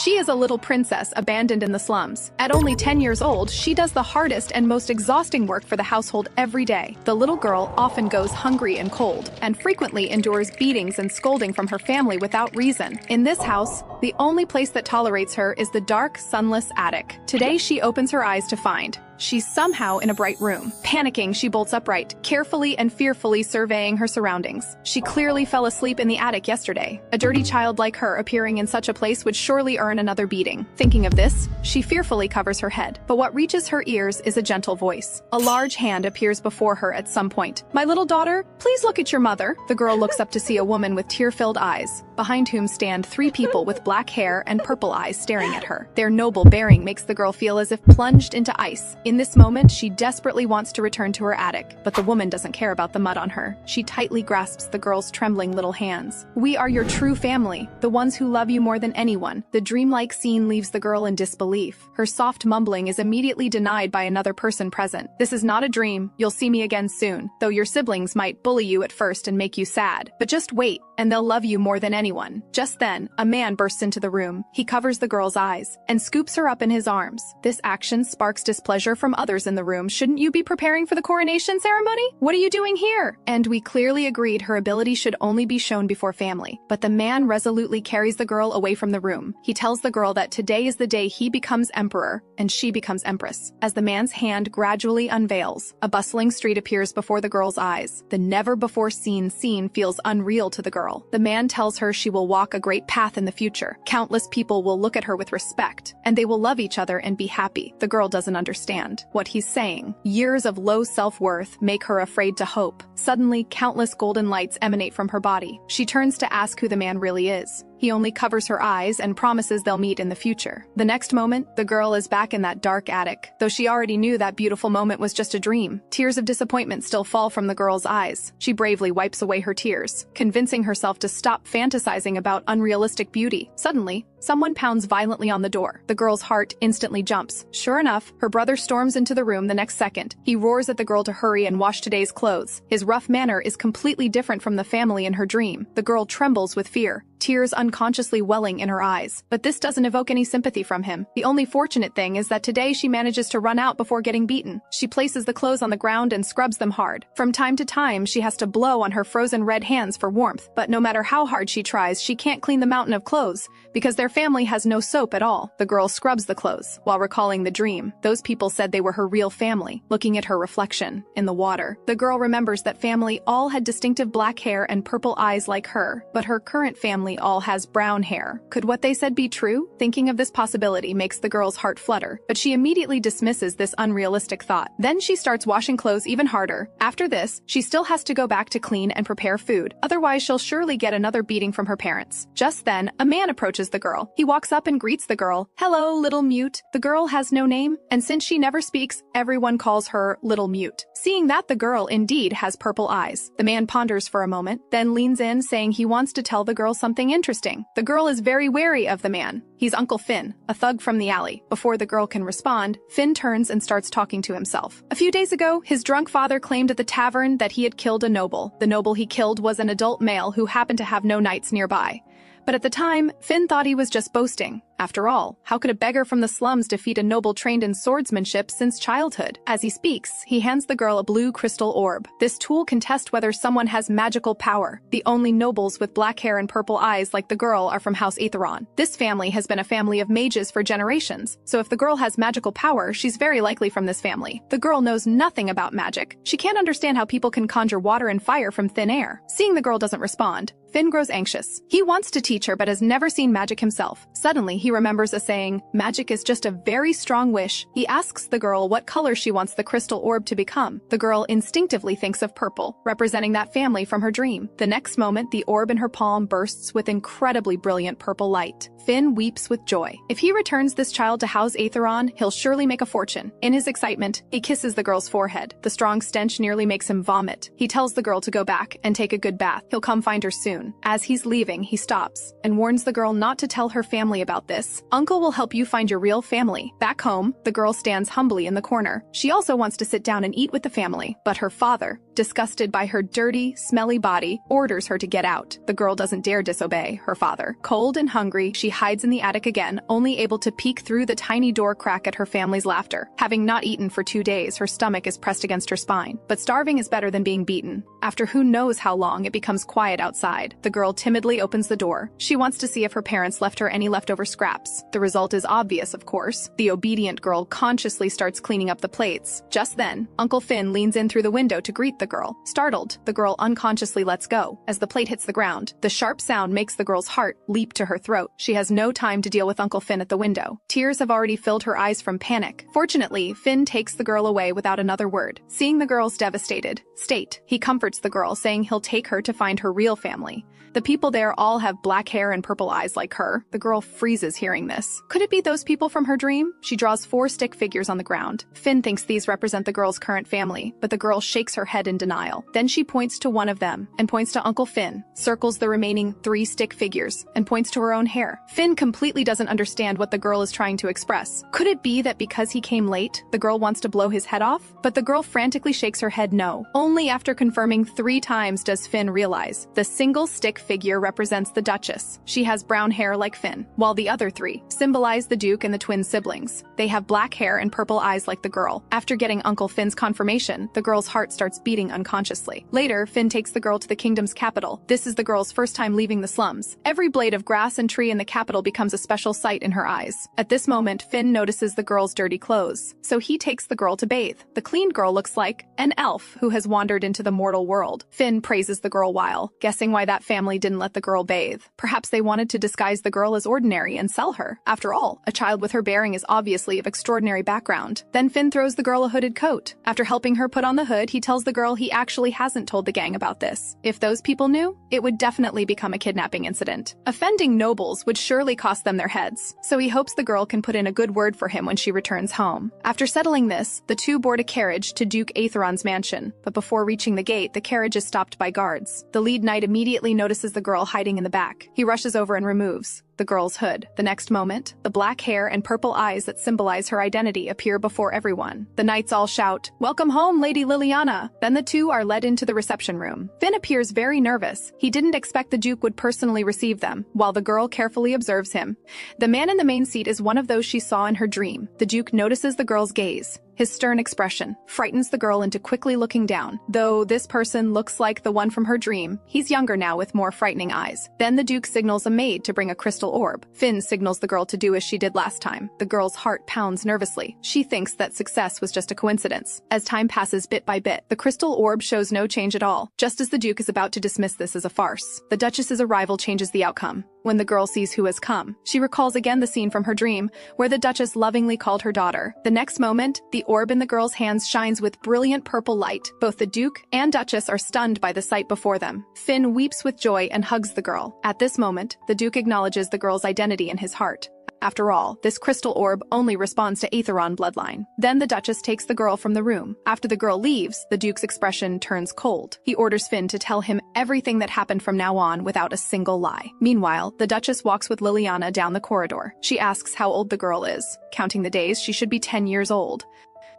She is a little princess abandoned in the slums. At only 10 years old, she does the hardest and most exhausting work for the household every day. The little girl often goes hungry and cold, and frequently endures beatings and scolding from her family without reason. In this house, the only place that tolerates her is the dark, sunless attic. Today, she opens her eyes to find she's somehow in a bright room. Panicking, she bolts upright, carefully and fearfully surveying her surroundings. She clearly fell asleep in the attic yesterday. A dirty child like her appearing in such a place would surely earn another beating. Thinking of this, she fearfully covers her head. But what reaches her ears is a gentle voice. A large hand appears before her at some point. "My little daughter, please look at your mother." The girl looks up to see a woman with tear-filled eyes, behind whom stand three people with black hair and purple eyes staring at her. Their noble bearing makes the girl feel as if plunged into ice. In this moment, she desperately wants to return to her attic, but the woman doesn't care about the mud on her. She tightly grasps the girl's trembling little hands. "We are your true family, the ones who love you more than anyone." The dreamlike scene leaves the girl in disbelief. Her soft mumbling is immediately denied by another person present. "This is not a dream. You'll see me again soon, though your siblings might bully you at first and make you sad. But just wait, and they'll love you more than anyone." Just then, a man bursts into the room. He covers the girl's eyes and scoops her up in his arms. This action sparks displeasure from others in the room. "Shouldn't you be preparing for the coronation ceremony? What are you doing here?" And we clearly agreed her ability should only be shown before family. But the man resolutely carries the girl away from the room. He tells the girl that today is the day he becomes emperor and she becomes empress. As the man's hand gradually unveils, a bustling street appears before the girl's eyes. The never-before-seen scene feels unreal to the girl. The man tells her she will walk a great path in the future. Countless people will look at her with respect, and they will love each other and be happy. The girl doesn't understand what he's saying. Years of low self-worth make her afraid to hope. Suddenly, countless golden lights emanate from her body. She turns to ask who the man really is. He only covers her eyes and promises they'll meet in the future. The next moment, the girl is back in that dark attic, though she already knew that beautiful moment was just a dream. Tears of disappointment still fall from the girl's eyes. She bravely wipes away her tears, convincing herself to stop fantasizing about unrealistic beauty. Suddenly, someone pounds violently on the door. The girl's heart instantly jumps. Sure enough, her brother storms into the room the next second. He roars at the girl to hurry and wash today's clothes. His rough manner is completely different from the family in her dream. The girl trembles with fear, tears unconsciously welling in her eyes. But this doesn't evoke any sympathy from him. The only fortunate thing is that today she manages to run out before getting beaten. She places the clothes on the ground and scrubs them hard. From time to time, she has to blow on her frozen red hands for warmth. But no matter how hard she tries, she can't clean the mountain of clothes because their family has no soap at all. The girl scrubs the clothes while recalling the dream. Those people said they were her real family, looking at her reflection in the water. The girl remembers that family all had distinctive black hair and purple eyes like her, but her current family all has brown hair. Could what they said be true? Thinking of this possibility makes the girl's heart flutter, but she immediately dismisses this unrealistic thought. Then she starts washing clothes even harder. After this, she still has to go back to clean and prepare food. Otherwise, she'll surely get another beating from her parents. Just then, a man approaches the girl. He walks up and greets the girl. "Hello, little mute." The girl has no name, and since she never speaks, everyone calls her Little Mute. Seeing that the girl indeed has purple eyes, the man ponders for a moment, then leans in saying he wants to tell the girl something interesting. The girl is very wary of the man. He's Uncle Finn, a thug from the alley. Before the girl can respond, Finn turns and starts talking to himself. A few days ago, his drunk father claimed at the tavern that he had killed a noble. The noble he killed was an adult male who happened to have no knights nearby. But at the time, Finn thought he was just boasting. After all, how could a beggar from the slums defeat a noble trained in swordsmanship since childhood? As he speaks, he hands the girl a blue crystal orb. This tool can test whether someone has magical power. The only nobles with black hair and purple eyes like the girl are from House Aetheron. This family has been a family of mages for generations, so if the girl has magical power, she's very likely from this family. The girl knows nothing about magic. She can't understand how people can conjure water and fire from thin air. Seeing the girl doesn't respond, Finn grows anxious. He wants to teach her but has never seen magic himself. Suddenly, he remembers a saying, "Magic is just a very strong wish." He asks the girl what color she wants the crystal orb to become. The girl instinctively thinks of purple, representing that family from her dream. The next moment, the orb in her palm bursts with incredibly brilliant purple light. Finn weeps with joy. If he returns this child to House Aetheron, he'll surely make a fortune. In his excitement, he kisses the girl's forehead. The strong stench nearly makes him vomit. He tells the girl to go back and take a good bath. He'll come find her soon. As he's leaving, he stops and warns the girl not to tell her family family about this. Uncle will help you find your real family. Back home, the girl stands humbly in the corner. She also wants to sit down and eat with the family, but her father, disgusted by her dirty, smelly body, orders her to get out. The girl doesn't dare disobey her father. Cold and hungry, she hides in the attic again, only able to peek through the tiny door crack at her family's laughter. Having not eaten for 2 days, her stomach is pressed against her spine. But starving is better than being beaten. After who knows how long, it becomes quiet outside. The girl timidly opens the door. She wants to see if her parents left her any leftover scraps. The result is obvious, of course. The obedient girl consciously starts cleaning up the plates. Just then, Uncle Finn leans in through the window to greet the girl. Startled, the girl unconsciously lets go. As the plate hits the ground, the sharp sound makes the girl's heart leap to her throat. She has no time to deal with Uncle Finn at the window. Tears have already filled her eyes from panic. Fortunately, Finn takes the girl away without another word. Seeing the girl's devastated state, he comforts the girl, saying he'll take her to find her real family. The people there all have black hair and purple eyes like her. The girl freezes hearing this. Could it be those people from her dream? She draws 4 stick figures on the ground. Finn thinks these represent the girl's current family, but the girl shakes her head in denial. Then she points to one of them and points to Uncle Finn, circles the remaining 3 stick figures, and points to her own hair. Finn completely doesn't understand what the girl is trying to express. Could it be that because he came late, the girl wants to blow his head off? But the girl frantically shakes her head no. Only after confirming 3 times does Finn realize the single stick figure represents the Duchess. She has brown hair like Finn, while the other 3 symbolize the Duke and the twin siblings. They have black hair and purple eyes like the girl. After getting Uncle Finn's confirmation, the girl's heart starts beating unconsciously. Later, Finn takes the girl to the kingdom's capital. This is the girl's first time leaving the slums. Every blade of grass and tree in the capital becomes a special sight in her eyes. At this moment, Finn notices the girl's dirty clothes, so he takes the girl to bathe. The cleaned girl looks like an elf who has wandered into the mortal world. Finn praises the girl while guessing why that family didn't let the girl bathe. Perhaps they wanted to disguise the girl as ordinary and sell her. After all, a child with her bearing is obviously of extraordinary background. Then Finn throws the girl a hooded coat. After helping her put on the hood, he tells the girl he actually hasn't told the gang about this. If those people knew, it would definitely become a kidnapping incident. Offending nobles would surely cost them their heads, so he hopes the girl can put in a good word for him when she returns home. After settling this, the 2 board a carriage to Duke Aetheron's mansion, but before reaching the gate, the carriage is stopped by guards. The lead knight immediately notices the girl hiding in the back. He rushes over and removes the girl's hood. The next moment, the black hair and purple eyes that symbolize her identity appear before everyone. The knights all shout, "Welcome home, Lady Liliana!" Then the 2 are led into the reception room. Finn appears very nervous. He didn't expect the Duke would personally receive them, while the girl carefully observes him. The man in the main seat is one of those she saw in her dream. The Duke notices the girl's gaze. His stern expression frightens the girl into quickly looking down. Though this person looks like the one from her dream, he's younger now with more frightening eyes. Then the Duke signals a maid to bring a crystal orb. Finn signals the girl to do as she did last time. The girl's heart pounds nervously. She thinks that success was just a coincidence. As time passes bit by bit, the crystal orb shows no change at all, just as the Duke is about to dismiss this as a farce. The Duchess's arrival changes the outcome. When the girl sees who has come, she recalls again the scene from her dream, where the Duchess lovingly called her daughter. The next moment, the orb in the girl's hands shines with brilliant purple light. Both the Duke and Duchess are stunned by the sight before them. Finn weeps with joy and hugs the girl. At this moment, the Duke acknowledges the girl's identity in his heart. After all, this crystal orb only responds to Aetheron bloodline. Then the Duchess takes the girl from the room. After the girl leaves, the Duke's expression turns cold. He orders Finn to tell him everything that happened from now on without a single lie. Meanwhile, the Duchess walks with Liliana down the corridor. She asks how old the girl is. Counting the days, she should be 10 years old.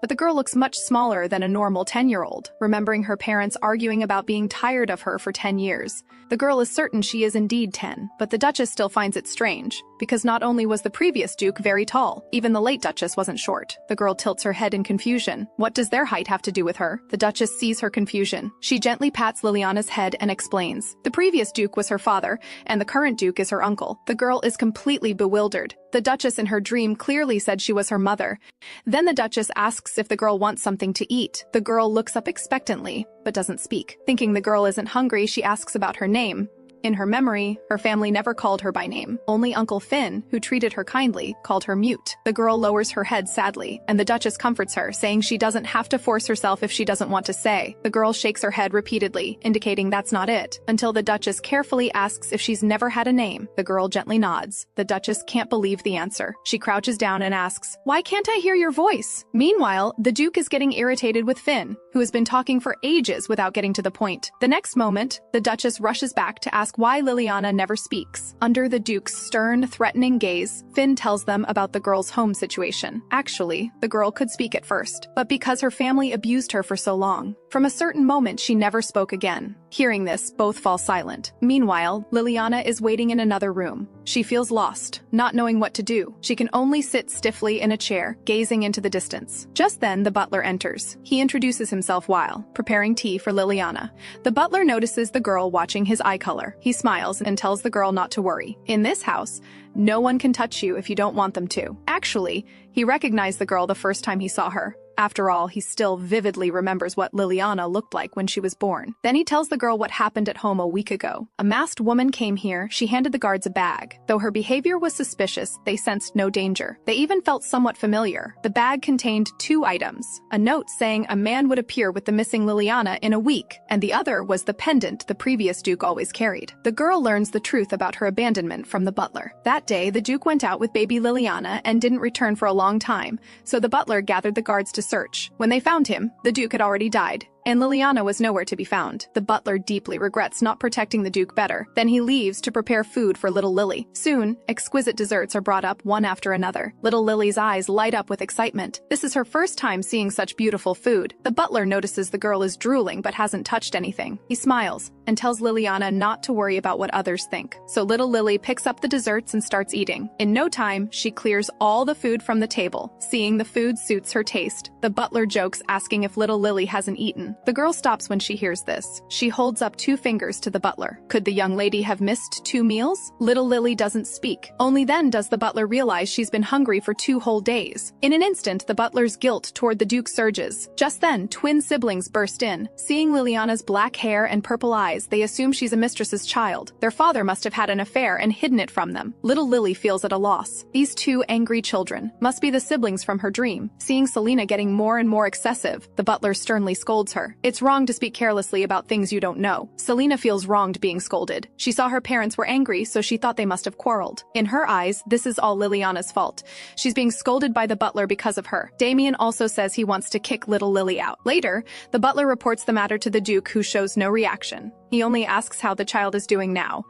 But the girl looks much smaller than a normal 10-year-old, remembering her parents arguing about being tired of her for 10 years. The girl is certain she is indeed 10, but the Duchess still finds it strange, because not only was the previous Duke very tall, even the late Duchess wasn't short. The girl tilts her head in confusion. What does their height have to do with her? The Duchess sees her confusion. She gently pats Liliana's head and explains. The previous Duke was her father, and the current Duke is her uncle. The girl is completely bewildered. The Duchess in her dream clearly said she was her mother. Then the Duchess asks if the girl wants something to eat. The girl looks up expectantly, but doesn't speak. Thinking the girl isn't hungry, she asks about her name. In her memory, her family never called her by name. Only Uncle Finn, who treated her kindly, called her Mute. The girl lowers her head sadly, and the Duchess comforts her, saying she doesn't have to force herself if she doesn't want to say. The girl shakes her head repeatedly, indicating that's not it, until the Duchess carefully asks if she's never had a name. The girl gently nods. The Duchess can't believe the answer. She crouches down and asks, "Why can't I hear your voice?" Meanwhile, the Duke is getting irritated with Finn, who has been talking for ages without getting to the point. The next moment, the Duchess rushes back to ask ask why Liliana never speaks. Under the Duke's stern, threatening gaze, Finn tells them about the girl's home situation. Actually, the girl could speak at first, but because her family abused her for so long, from a certain moment she never spoke again. Hearing this, both fall silent. Meanwhile, Liliana is waiting in another room. She feels lost, not knowing what to do. She can only sit stiffly in a chair, gazing into the distance. Just then, the butler enters. He introduces himself while preparing tea for Liliana. The butler notices the girl watching his eye color. He smiles and tells the girl not to worry. In this house, no one can touch you if you don't want them to. Actually, he recognized the girl the first time he saw her. After all, he still vividly remembers what Liliana looked like when she was born. Then he tells the girl what happened at home a week ago. A masked woman came here. She handed the guards a bag. Though her behavior was suspicious, they sensed no danger. They even felt somewhat familiar. The bag contained 2 items. A note saying a man would appear with the missing Liliana in a week, and the other was the pendant the previous Duke always carried. The girl learns the truth about her abandonment from the butler. That day, the Duke went out with baby Liliana and didn't return for a long time, so the butler gathered the guards to search. When they found him, the Duke had already died, and Liliana was nowhere to be found. The butler deeply regrets not protecting the Duke better. Then he leaves to prepare food for little Lily. Soon, exquisite desserts are brought up one after another. Little Lily's eyes light up with excitement. This is her first time seeing such beautiful food. The butler notices the girl is drooling but hasn't touched anything. He smiles and tells Liliana not to worry about what others think. So little Lily picks up the desserts and starts eating. In no time, she clears all the food from the table. Seeing the food suits her taste, the butler jokes, asking if little Lily hasn't eaten. The girl stops when she hears this. She holds up 2 fingers to the butler. Could the young lady have missed 2 meals? Little Lily doesn't speak. Only then does the butler realize she's been hungry for 2 whole days. In an instant, the butler's guilt toward the Duke surges. Just then, twin siblings burst in. Seeing Liliana's black hair and purple eyes, they assume she's a mistress's child. Their father must have had an affair and hidden it from them. Little Lily feels at a loss. These 2 angry children must be the siblings from her dream. Seeing Selena getting more and more excessive, the butler sternly scolds her. It's wrong to speak carelessly about things you don't know. Selena feels wronged being scolded. She saw her parents were angry, so she thought they must have quarreled. In her eyes, this is all Liliana's fault. She's being scolded by the butler because of her. Damien also says he wants to kick little Lily out. Later, the butler reports the matter to the Duke, who shows no reaction. He only asks how the child is doing now.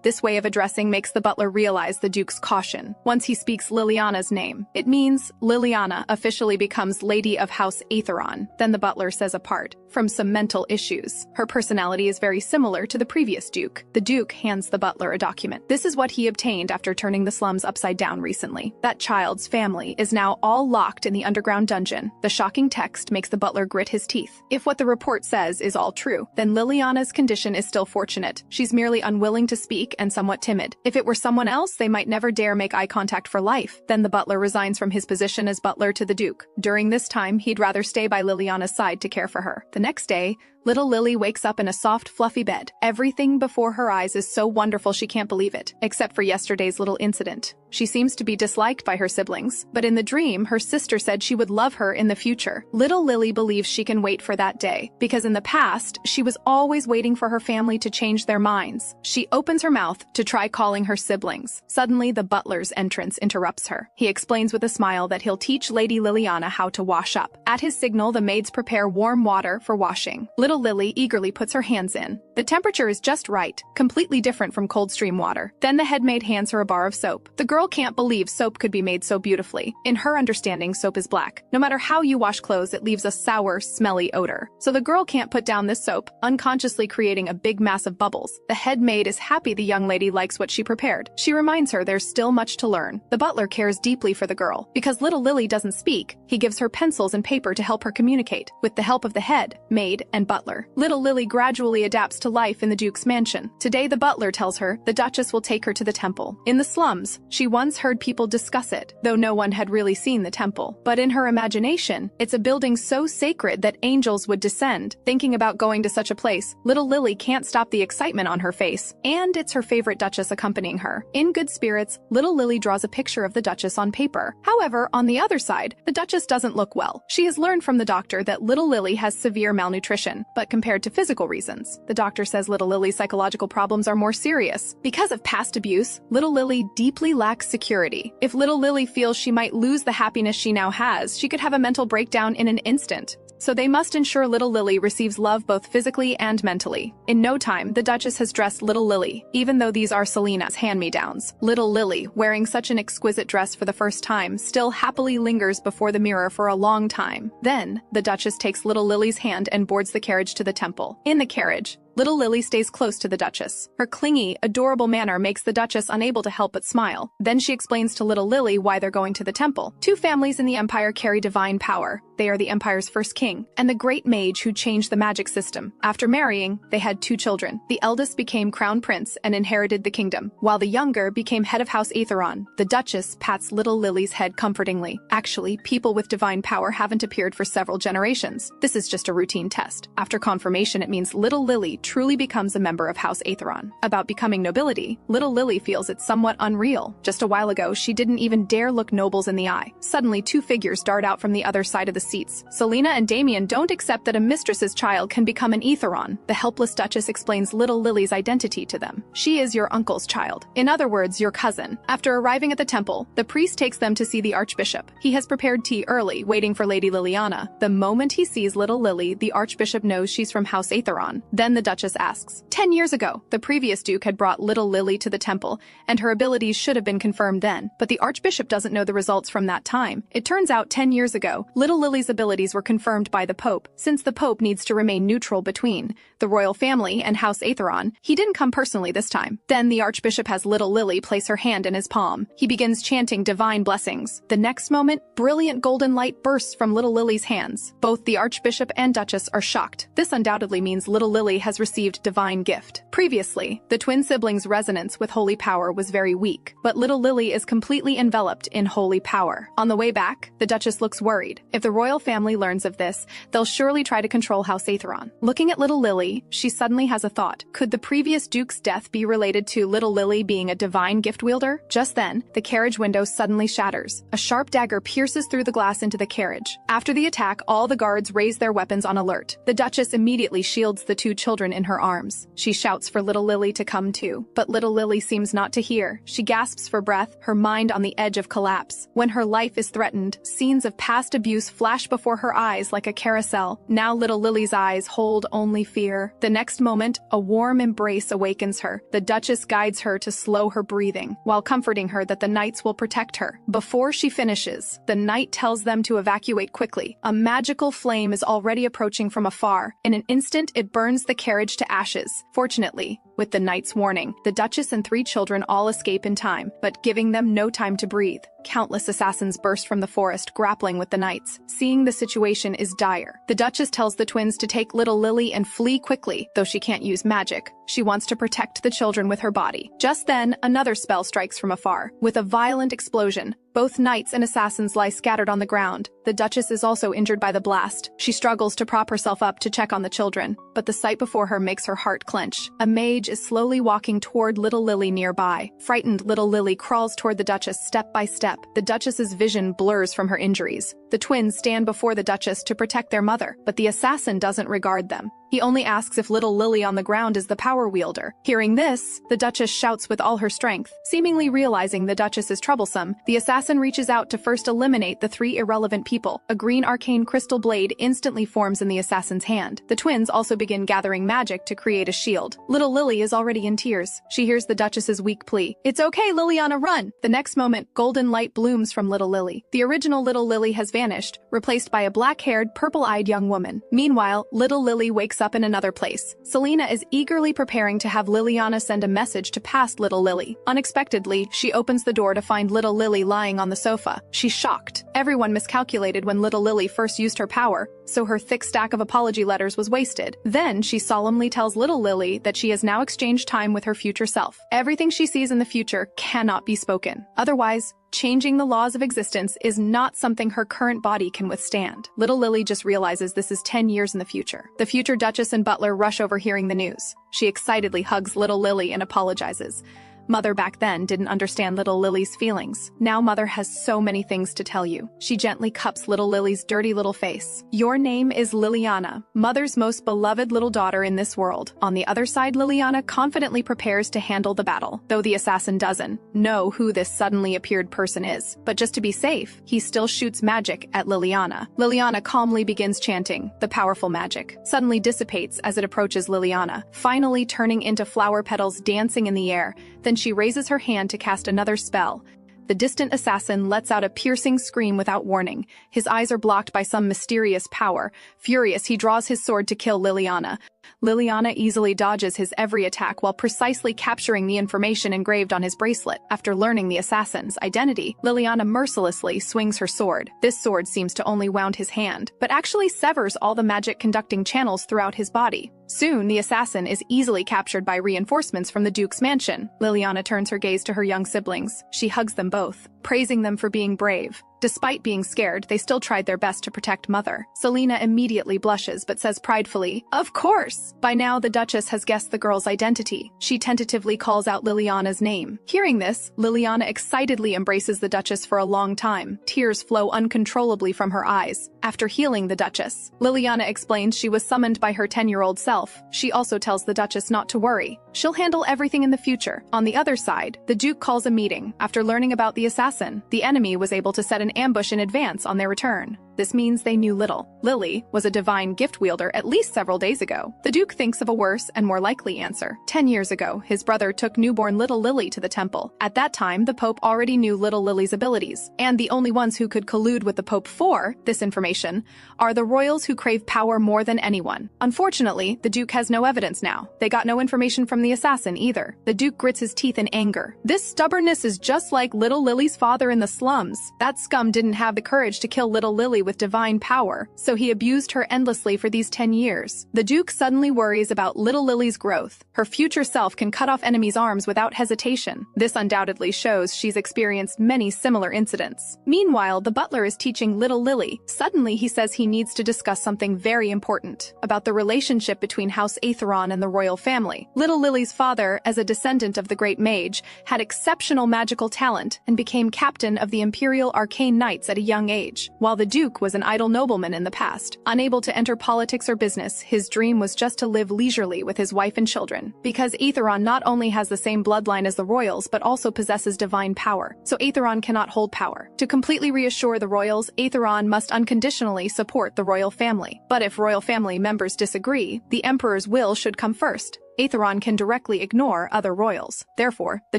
This way of addressing makes the butler realize the Duke's caution. Once he speaks Liliana's name, it means Liliana officially becomes Lady of House Aetheron. Then the butler says apart from some mental issues. Her personality is very similar to the previous Duke. The Duke hands the butler a document. This is what he obtained after turning the slums upside down recently. That child's family is now all locked in the underground dungeon. The shocking text makes the butler grit his teeth. If what the report says is all true, then Liliana's condition is still fortunate. She's merely unwilling to speak and somewhat timid. If it were someone else, they might never dare make eye contact for life. Then the butler resigns from his position as butler to the Duke. During this time, he'd rather stay by Liliana's side to care for her. The next day, little Lily wakes up in a soft, fluffy bed. Everything before her eyes is so wonderful she can't believe it, except for yesterday's little incident. She seems to be disliked by her siblings, but in the dream, her sister said she would love her in the future. Little Lily believes she can wait for that day, because in the past, she was always waiting for her family to change their minds. She opens her mouth to try calling her siblings. Suddenly, the butler's entrance interrupts her. He explains with a smile that he'll teach Lady Liliana how to wash up. At his signal, the maids prepare warm water for washing. Little Lily eagerly puts her hands in. The temperature is just right, completely different from cold stream water. Then the head maid hands her a bar of soap. The girl can't believe soap could be made so beautifully. In her understanding, soap is black. No matter how you wash clothes, it leaves a sour, smelly odor. So the girl can't put down this soap, unconsciously creating a big mass of bubbles. The head maid is happy the young lady likes what she prepared. She reminds her there's still much to learn. The butler cares deeply for the girl. Because little Lily doesn't speak, he gives her pencils and paper to help her communicate. With the help of the head, maid, and butler, little Lily gradually adapts to life in the Duke's mansion. Today, the butler tells her the Duchess will take her to the temple. In the slums, she once heard people discuss it, though no one had really seen the temple. But in her imagination, it's a building so sacred that angels would descend. Thinking about going to such a place, little Lily can't stop the excitement on her face, and it's her favorite Duchess accompanying her. In good spirits, little Lily draws a picture of the Duchess on paper. However, on the other side, the Duchess doesn't look well. She has learned from the doctor that little Lily has severe malnutrition, but compared to physical reasons, the doctor says little Lily's psychological problems are more serious. Because of past abuse, little Lily deeply lacks security. If little Lily feels she might lose the happiness she now has, she could have a mental breakdown in an instant. so they must ensure little Lily receives love both physically and mentally. In no time, the Duchess has dressed little Lily, even though these are Selena's hand-me-downs. Little Lily, wearing such an exquisite dress for the first time, still happily lingers before the mirror for a long time. Then, the Duchess takes little Lily's hand and boards the carriage to the temple. In the carriage, little Lily stays close to the Duchess. Her clingy, adorable manner makes the Duchess unable to help but smile. Then she explains to little Lily why they're going to the temple. Two families in the Empire carry divine power. They are the Empire's first king, and the great mage who changed the magic system. After marrying, they had two children. The eldest became crown prince and inherited the kingdom, while the younger became head of House Aetheron. The Duchess pats little Lily's head comfortingly. Actually, people with divine power haven't appeared for several generations. This is just a routine test. After confirmation, it means little Lily truly becomes a member of House Aetheron. About becoming nobility, little Lily feels it's somewhat unreal. Just a while ago, she didn't even dare look nobles in the eye. Suddenly, two figures dart out from the other side of the seats. Selena and Damien don't accept that a mistress's child can become an Aetheron. The helpless Duchess explains little Lily's identity to them. She is your uncle's child. In other words, your cousin. After arriving at the temple, the priest takes them to see the Archbishop. He has prepared tea early, waiting for Lady Liliana. The moment he sees little Lily, the Archbishop knows she's from House Aetheron. Then the Duchess asks. 10 years ago, the previous Duke had brought little Lily to the temple, and her abilities should have been confirmed then. But the Archbishop doesn't know the results from that time. It turns out 10 years ago, little Lily's abilities were confirmed by the Pope. Since the Pope needs to remain neutral between the royal family and House Aetheron, he didn't come personally this time. Then the Archbishop has little Lily place her hand in his palm. He begins chanting divine blessings. The next moment, brilliant golden light bursts from little Lily's hands. Both the Archbishop and Duchess are shocked. This undoubtedly means little Lily has received divine gift. Previously, the twin siblings' resonance with holy power was very weak, but little Lily is completely enveloped in holy power. On the way back, the Duchess looks worried. If the royal family learns of this, they'll surely try to control House Aetheron. Looking at little Lily, she suddenly has a thought. Could the previous Duke's death be related to little Lily being a divine gift wielder? Just then, the carriage window suddenly shatters. A sharp dagger pierces through the glass into the carriage. After the attack, all the guards raise their weapons on alert. The Duchess immediately shields the two children in her arms. She shouts for little Lily to come too, but little Lily seems not to hear. She gasps for breath, her mind on the edge of collapse. When her life is threatened, scenes of past abuse flash before her eyes like a carousel. Now little Lily's eyes hold only fear. The next moment, a warm embrace awakens her. The Duchess guides her to slow her breathing, while comforting her that the knights will protect her. Before she finishes, the knight tells them to evacuate quickly. A magical flame is already approaching from afar. In an instant, it burns the carriage to ashes. Fortunately, with the knight's warning, the Duchess and three children all escape in time, but giving them no time to breathe. Countless assassins burst from the forest, grappling with the knights. Seeing the situation is dire, the Duchess tells the twins to take little Lily and flee quickly, though she can't use magic. She wants to protect the children with her body. Just then, another spell strikes from afar. With a violent explosion, both knights and assassins lie scattered on the ground. The Duchess is also injured by the blast. She struggles to prop herself up to check on the children, but the sight before her makes her heart clench. A mage is slowly walking toward little Lily nearby. Frightened little Lily crawls toward the Duchess step by step. The Duchess's vision blurs from her injuries. The twins stand before the Duchess to protect their mother, but the assassin doesn't regard them. He only asks if little Lily on the ground is the power wielder. Hearing this, the Duchess shouts with all her strength. Seemingly realizing the Duchess is troublesome, the assassin reaches out to first eliminate the three irrelevant people. A green arcane crystal blade instantly forms in the assassin's hand. The twins also begin gathering magic to create a shield. Little Lily is already in tears. She hears the Duchess's weak plea. "It's okay, Liliana, run!" The next moment, golden light blooms from little Lily. The original little Lily has vanished, replaced by a black-haired, purple-eyed young woman. Meanwhile, little Lily wakes up in another place. Selena is eagerly preparing to have Liliana send a message to past little Lily. Unexpectedly, she opens the door to find little Lily lying on the sofa. She's shocked. Everyone miscalculated when little Lily first used her power, so her thick stack of apology letters was wasted. Then she solemnly tells little Lily that she has now exchanged time with her future self. Everything she sees in the future cannot be spoken. Otherwise, changing the laws of existence is not something her current body can withstand. Little Lily just realizes this is 10 years in the future. The future Duchess and butler rush over hearing the news. She excitedly hugs little Lily and apologizes. Mother back then didn't understand little Lily's feelings. Now Mother has so many things to tell you. She gently cups little Lily's dirty little face. Your name is Liliana, Mother's most beloved little daughter in this world. On the other side, Liliana confidently prepares to handle the battle, though the assassin doesn't know who this suddenly appeared person is. But just to be safe, he still shoots magic at Liliana. Liliana calmly begins chanting. The powerful magic suddenly dissipates as it approaches Liliana, finally turning into flower petals dancing in the air. Then she raises her hand to cast another spell. The distant assassin lets out a piercing scream without warning. His eyes are blocked by some mysterious power. Furious, he draws his sword to kill Liliana. Liliana easily dodges his every attack while precisely capturing the information engraved on his bracelet. After learning the assassin's identity, Liliana mercilessly swings her sword. This sword seems to only wound his hand, but actually severs all the magic-conducting channels throughout his body. Soon, the assassin is easily captured by reinforcements from the Duke's mansion. Liliana turns her gaze to her young siblings. She hugs them both, praising them for being brave. Despite being scared, they still tried their best to protect Mother. Selena immediately blushes but says pridefully, "Of course!" By now, the Duchess has guessed the girl's identity. She tentatively calls out Liliana's name. Hearing this, Liliana excitedly embraces the Duchess for a long time. Tears flow uncontrollably from her eyes. After healing the Duchess, Liliana explains she was summoned by her 10-year-old self. She also tells the Duchess not to worry. She'll handle everything in the future. On the other side, the Duke calls a meeting. After learning about the assassin, the enemy was able to set an ambush in advance on their return. This means they knew little. Lily was a divine gift wielder at least several days ago. The Duke thinks of a worse and more likely answer. 10 years ago, his brother took newborn little Lily to the temple. At that time, the Pope already knew little Lily's abilities, and the only ones who could collude with the Pope for this information are the royals who crave power more than anyone. Unfortunately, the Duke has no evidence now. They got no information from the assassin either. The Duke grits his teeth in anger. This stubbornness is just like little Lily's father in the slums. That scum didn't have the courage to kill little Lily with divine power, so he abused her endlessly for these 10 years. The Duke suddenly worries about little Lily's growth. Her future self can cut off enemies' arms without hesitation. This undoubtedly shows she's experienced many similar incidents. Meanwhile, the butler is teaching little Lily. Suddenly, he says he needs to discuss something very important about the relationship between House Aetheron and the royal family. Little Lily's father, as a descendant of the great mage, had exceptional magical talent and became captain of the Imperial Arcane Knights at a young age. While the Duke was an idle nobleman in the past, unable to enter politics or business, his dream was just to live leisurely with his wife and children. Because Aetheron not only has the same bloodline as the royals, but also possesses divine power, so Aetheron cannot hold power. To completely reassure the royals, Aetheron must unconditionally support the royal family. But if royal family members disagree, the emperor's will should come first. Aetheron can directly ignore other royals. Therefore, the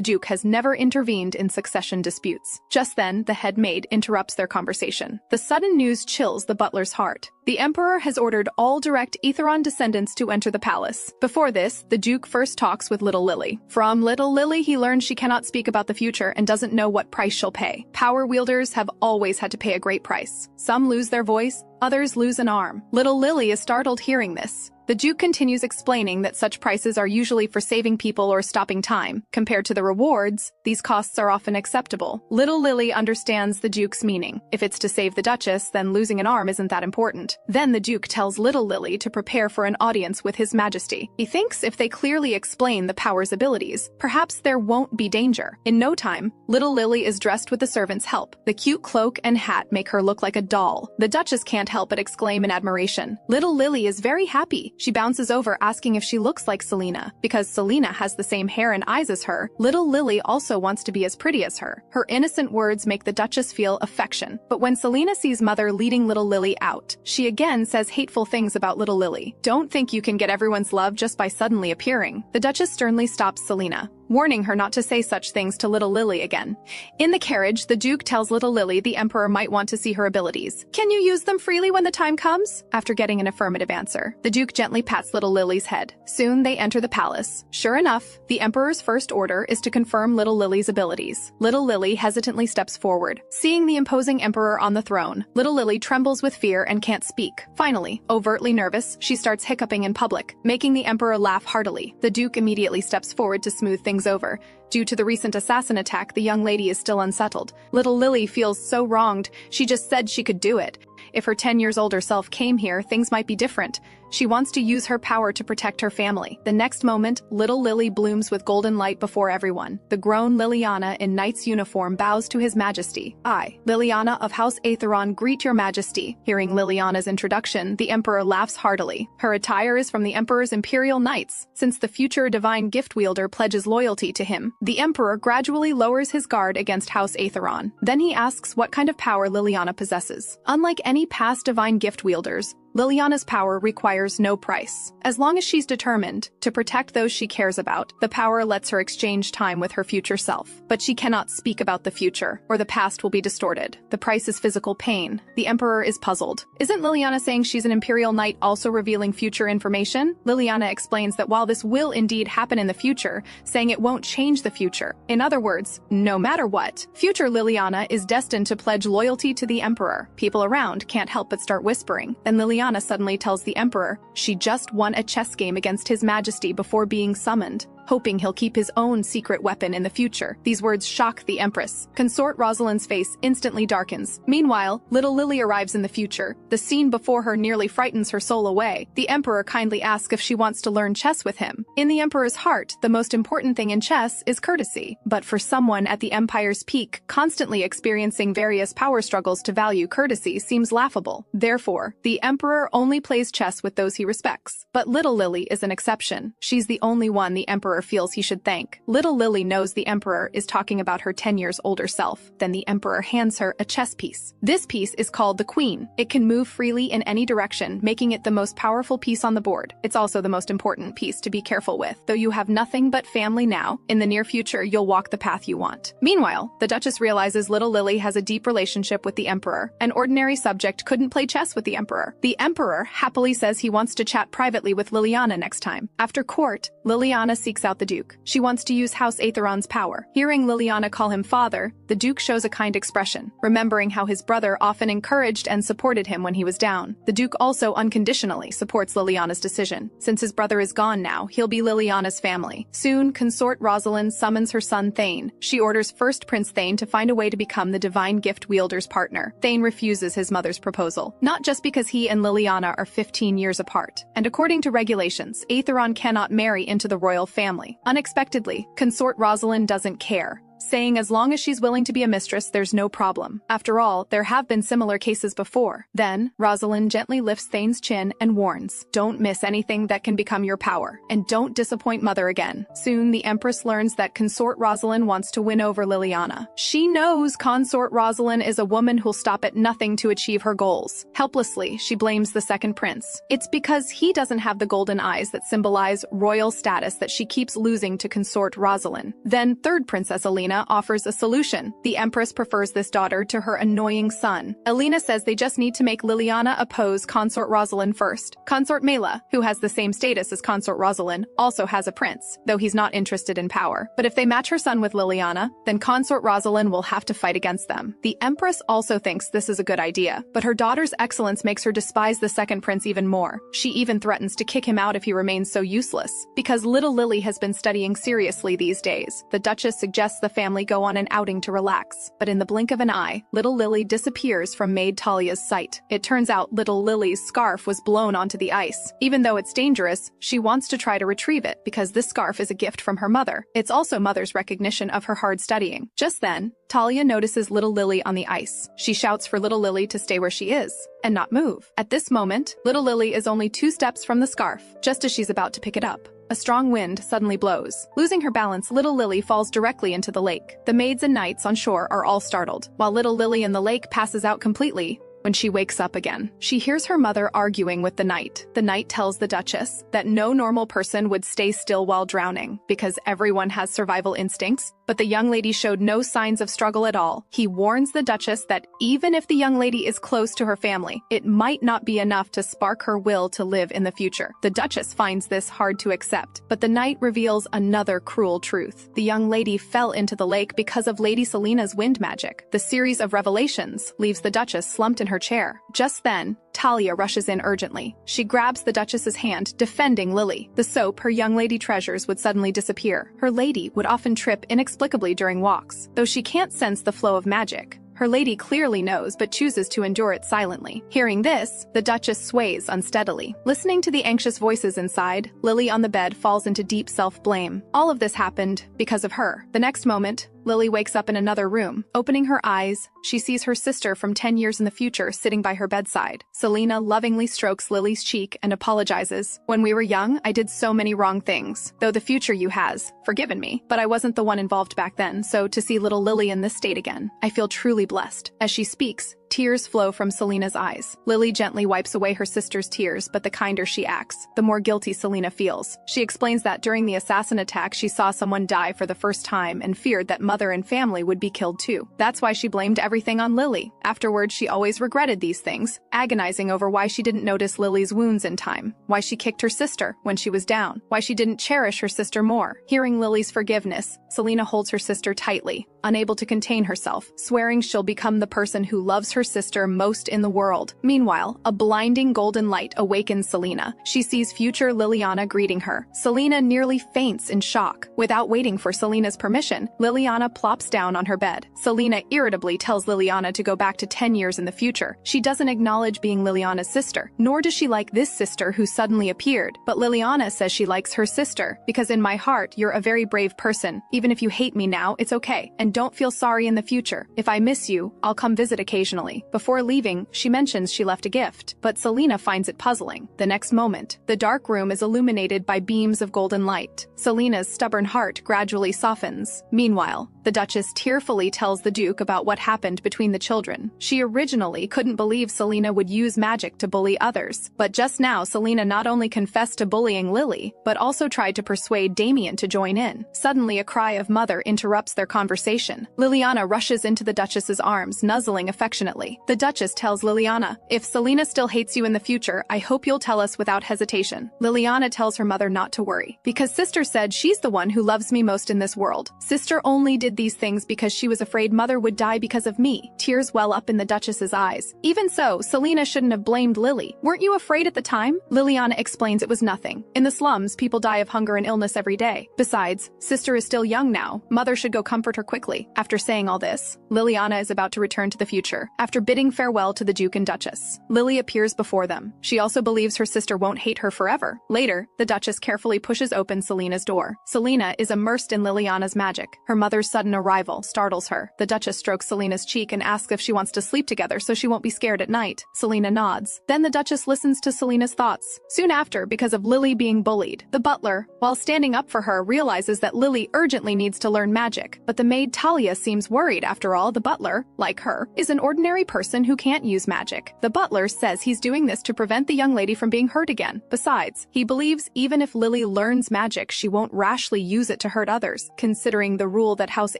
Duke has never intervened in succession disputes. Just then, the head maid interrupts their conversation. The sudden news chills the butler's heart. The Emperor has ordered all direct Aetheron descendants to enter the palace. Before this, the Duke first talks with little Lily. From little Lily, he learns she cannot speak about the future and doesn't know what price she'll pay. Power wielders have always had to pay a great price. Some lose their voice, others lose an arm. Little Lily is startled hearing this. The Duke continues explaining that such prices are usually for saving people or stopping time. Compared to the rewards, these costs are often acceptable. Little Lily understands the Duke's meaning. If it's to save the Duchess, then losing an arm isn't that important. Then the Duke tells little Lily to prepare for an audience with His Majesty. He thinks if they clearly explain the power's abilities, perhaps there won't be danger. In no time, little Lily is dressed with the servant's help. The cute cloak and hat make her look like a doll. The Duchess can't help but exclaim in admiration. Little Lily is very happy. She bounces over asking if she looks like Selena. Because Selena has the same hair and eyes as her, little Lily also wants to be as pretty as her. Her innocent words make the Duchess feel affection. But when Selena sees Mother leading little Lily out, she again says hateful things about little Lily. Don't think you can get everyone's love just by suddenly appearing. The Duchess sternly stops Selena, warning her not to say such things to little Lily again. In the carriage, the Duke tells little Lily the Emperor might want to see her abilities. Can you use them freely when the time comes? After getting an affirmative answer, the Duke gently pats little Lily's head. Soon they enter the palace. Sure enough, the Emperor's first order is to confirm little Lily's abilities. Little Lily hesitantly steps forward. Seeing the imposing Emperor on the throne, little Lily trembles with fear and can't speak. Finally, overtly nervous, she starts hiccuping in public, making the Emperor laugh heartily. The Duke immediately steps forward to smooth things over. Due to the recent assassin attack, the young lady is still unsettled. Little Lily feels so wronged. She just said she could do it. If her 10 years older self came here, things might be different. She wants to use her power to protect her family. The next moment, little Lily blooms with golden light before everyone. The grown Liliana in knight's uniform bows to his majesty. I, Liliana of House Aetheron, greet your majesty. Hearing Liliana's introduction, the emperor laughs heartily. Her attire is from the emperor's imperial knights. Since the future divine gift wielder pledges loyalty to him, the emperor gradually lowers his guard against House Aetheron. Then he asks what kind of power Liliana possesses. Unlike any past divine gift wielders, Liliana's power requires no price. As long as she's determined to protect those she cares about, the power lets her exchange time with her future self. But she cannot speak about the future, or the past will be distorted. The price is physical pain. The emperor is puzzled. Isn't Liliana saying she's an imperial knight also revealing future information? Liliana explains that while this will indeed happen in the future, saying it won't change the future. In other words, no matter what, future Liliana is destined to pledge loyalty to the emperor. People around can't help but start whispering. Then Liliana suddenly tells the emperor she just won a chess game against his majesty before being summoned, hoping he'll keep his own secret weapon in the future. These words shock the empress. Consort Rosalind's face instantly darkens. Meanwhile, little Lily arrives in the future. The scene before her nearly frightens her soul away. The emperor kindly asks if she wants to learn chess with him. In the emperor's heart, the most important thing in chess is courtesy. But for someone at the empire's peak, constantly experiencing various power struggles to value courtesy seems laughable. Therefore, the emperor only plays chess with those he respects. But little Lily is an exception. She's the only one the emperor feels he should thank. Little Lily knows the emperor is talking about her 10 years older self. Then the emperor hands her a chess piece. This piece is called the queen. It can move freely in any direction, making it the most powerful piece on the board. It's also the most important piece to be careful with. Though you have nothing but family now, in the near future you'll walk the path you want. Meanwhile, the Duchess realizes little Lily has a deep relationship with the emperor. An ordinary subject couldn't play chess with the emperor. The emperor happily says he wants to chat privately with Liliana next time. After court, Liliana seeks out the Duke. She wants to use House Aetheron's power. Hearing Liliana call him father, the Duke shows a kind expression, remembering how his brother often encouraged and supported him when he was down. The Duke also unconditionally supports Liliana's decision. Since his brother is gone now, he'll be Liliana's family. Soon, Consort Rosalind summons her son Thane. She orders first Prince Thane to find a way to become the divine gift wielder's partner. Thane refuses his mother's proposal, not just because he and Liliana are 15 years apart. And according to regulations, Aetheron cannot marry into the royal family. Unexpectedly, Consort Rosalind doesn't care, saying as long as she's willing to be a mistress, there's no problem. After all, there have been similar cases before. Then, Rosalind gently lifts Thane's chin and warns, don't miss anything that can become your power, and don't disappoint Mother again. Soon, the Empress learns that Consort Rosalind wants to win over Liliana. She knows Consort Rosalind is a woman who'll stop at nothing to achieve her goals. Helplessly, she blames the second prince. It's because he doesn't have the golden eyes that symbolize royal status that she keeps losing to Consort Rosalind. Then, third Princess Alina offers a solution. The Empress prefers this daughter to her annoying son. Alina says they just need to make Liliana oppose Consort Rosalind first. Consort Mela, who has the same status as Consort Rosalind, also has a prince, though he's not interested in power. But if they match her son with Liliana, then Consort Rosalind will have to fight against them. The Empress also thinks this is a good idea, but her daughter's excellence makes her despise the second prince even more. She even threatens to kick him out if he remains so useless. Because little Lily has been studying seriously these days, the Duchess suggests the family go on an outing to relax. But in the blink of an eye, little Lily disappears from Maid Talia's sight. It turns out little Lily's scarf was blown onto the ice. Even though it's dangerous, she wants to try to retrieve it because this scarf is a gift from her mother. It's also Mother's recognition of her hard studying. Just then, Talia notices little Lily on the ice. She shouts for little Lily to stay where she is and not move. At this moment, little Lily is only 2 steps from the scarf, just as she's about to pick it up. A strong wind suddenly blows. Losing her balance, little Lily falls directly into the lake. The maids and knights on shore are all startled, while little Lily in the lake passes out completely. When she wakes up again, she hears her mother arguing with the knight. The knight tells the Duchess that no normal person would stay still while drowning because everyone has survival instincts, But the young lady showed no signs of struggle at all. He warns the Duchess that even if the young lady is close to her family, it might not be enough to spark her will to live in the future. The Duchess finds this hard to accept, but the night reveals another cruel truth. The young lady fell into the lake because of Lady Selina's wind magic. The series of revelations leaves the Duchess slumped in her chair. Just then, Talia rushes in urgently. She grabs the Duchess's hand, defending Lily. The soap her young lady treasures would suddenly disappear. Her lady would often trip inexplicably during walks. Though she can't sense the flow of magic, her lady clearly knows but chooses to endure it silently. Hearing this, the Duchess sways unsteadily. Listening to the anxious voices inside, Lily on the bed falls into deep self-blame. All of this happened because of her. The next moment, Lily wakes up in another room. Opening her eyes, she sees her sister from 10 years in the future sitting by her bedside. Selina lovingly strokes Lily's cheek and apologizes. "When we were young, I did so many wrong things, though the future you has forgiven me, but I wasn't the one involved back then, so to see little Lily in this state again, I feel truly blessed." As she speaks, tears flow from Selina's eyes. Lily gently wipes away her sister's tears, but the kinder she acts, the more guilty Selina feels. She explains that during the assassin attack she saw someone die for the first time and feared that mother and family would be killed too. That's why she blamed everything on Lily. Afterwards, she always regretted these things, agonizing over why she didn't notice Lily's wounds in time, why she kicked her sister when she was down, why she didn't cherish her sister more. Hearing Lily's forgiveness, Selina holds her sister tightly, unable to contain herself, swearing she'll become the person who loves her sister most in the world. Meanwhile, a blinding golden light awakens Selina. She sees future Liliana greeting her. Selina nearly faints in shock. Without waiting for Selina's permission, Liliana plops down on her bed. Selina irritably tells Liliana to go back to 10 years in the future. She doesn't acknowledge being Liliana's sister, nor does she like this sister who suddenly appeared. But Liliana says she likes her sister, because in my heart, you're a very brave person. Even if you hate me now, it's okay. And don't feel sorry in the future. If I miss you, I'll come visit occasionally. Before leaving, she mentions she left a gift, but Selina finds it puzzling. The next moment, the dark room is illuminated by beams of golden light. Selina's stubborn heart gradually softens. Meanwhile, the Duchess tearfully tells the Duke about what happened between the children. She originally couldn't believe Selina would use magic to bully others, but just now Selina not only confessed to bullying Lily, but also tried to persuade Damien to join in. Suddenly, a cry of mother interrupts their conversation. Liliana rushes into the Duchess's arms, nuzzling affectionately. The Duchess tells Liliana, "If Selina still hates you in the future, I hope you'll tell us without hesitation." Liliana tells her mother not to worry, because sister said she's the one who loves me most in this world. Sister only did these things because she was afraid mother would die because of me. Tears well up in the Duchess's eyes. Even so, Selina shouldn't have blamed Lily. "Weren't you afraid at the time?" Liliana explains it was nothing. In the slums, people die of hunger and illness every day. Besides, sister is still young now. Mother should go comfort her quickly. After saying all this, Liliana is about to return to the future. After bidding farewell to the Duke and Duchess, Lily appears before them. She also believes her sister won't hate her forever. Later, the Duchess carefully pushes open Selina's door. Selina is immersed in Liliana's magic. Her mother's sudden arrival startles her. The Duchess strokes Selina's cheek and asks if she wants to sleep together so she won't be scared at night. Selina nods. Then the Duchess listens to Selina's thoughts. Soon after, because of Lily being bullied, the butler, while standing up for her, realizes that Lily urgently needs to learn magic. But the maid Talia seems worried. After all, the butler, like her, is an ordinary person who can't use magic. The butler says he's doing this to prevent the young lady from being hurt again. Besides, he believes even if Lily learns magic, she won't rashly use it to hurt others, considering the rule that House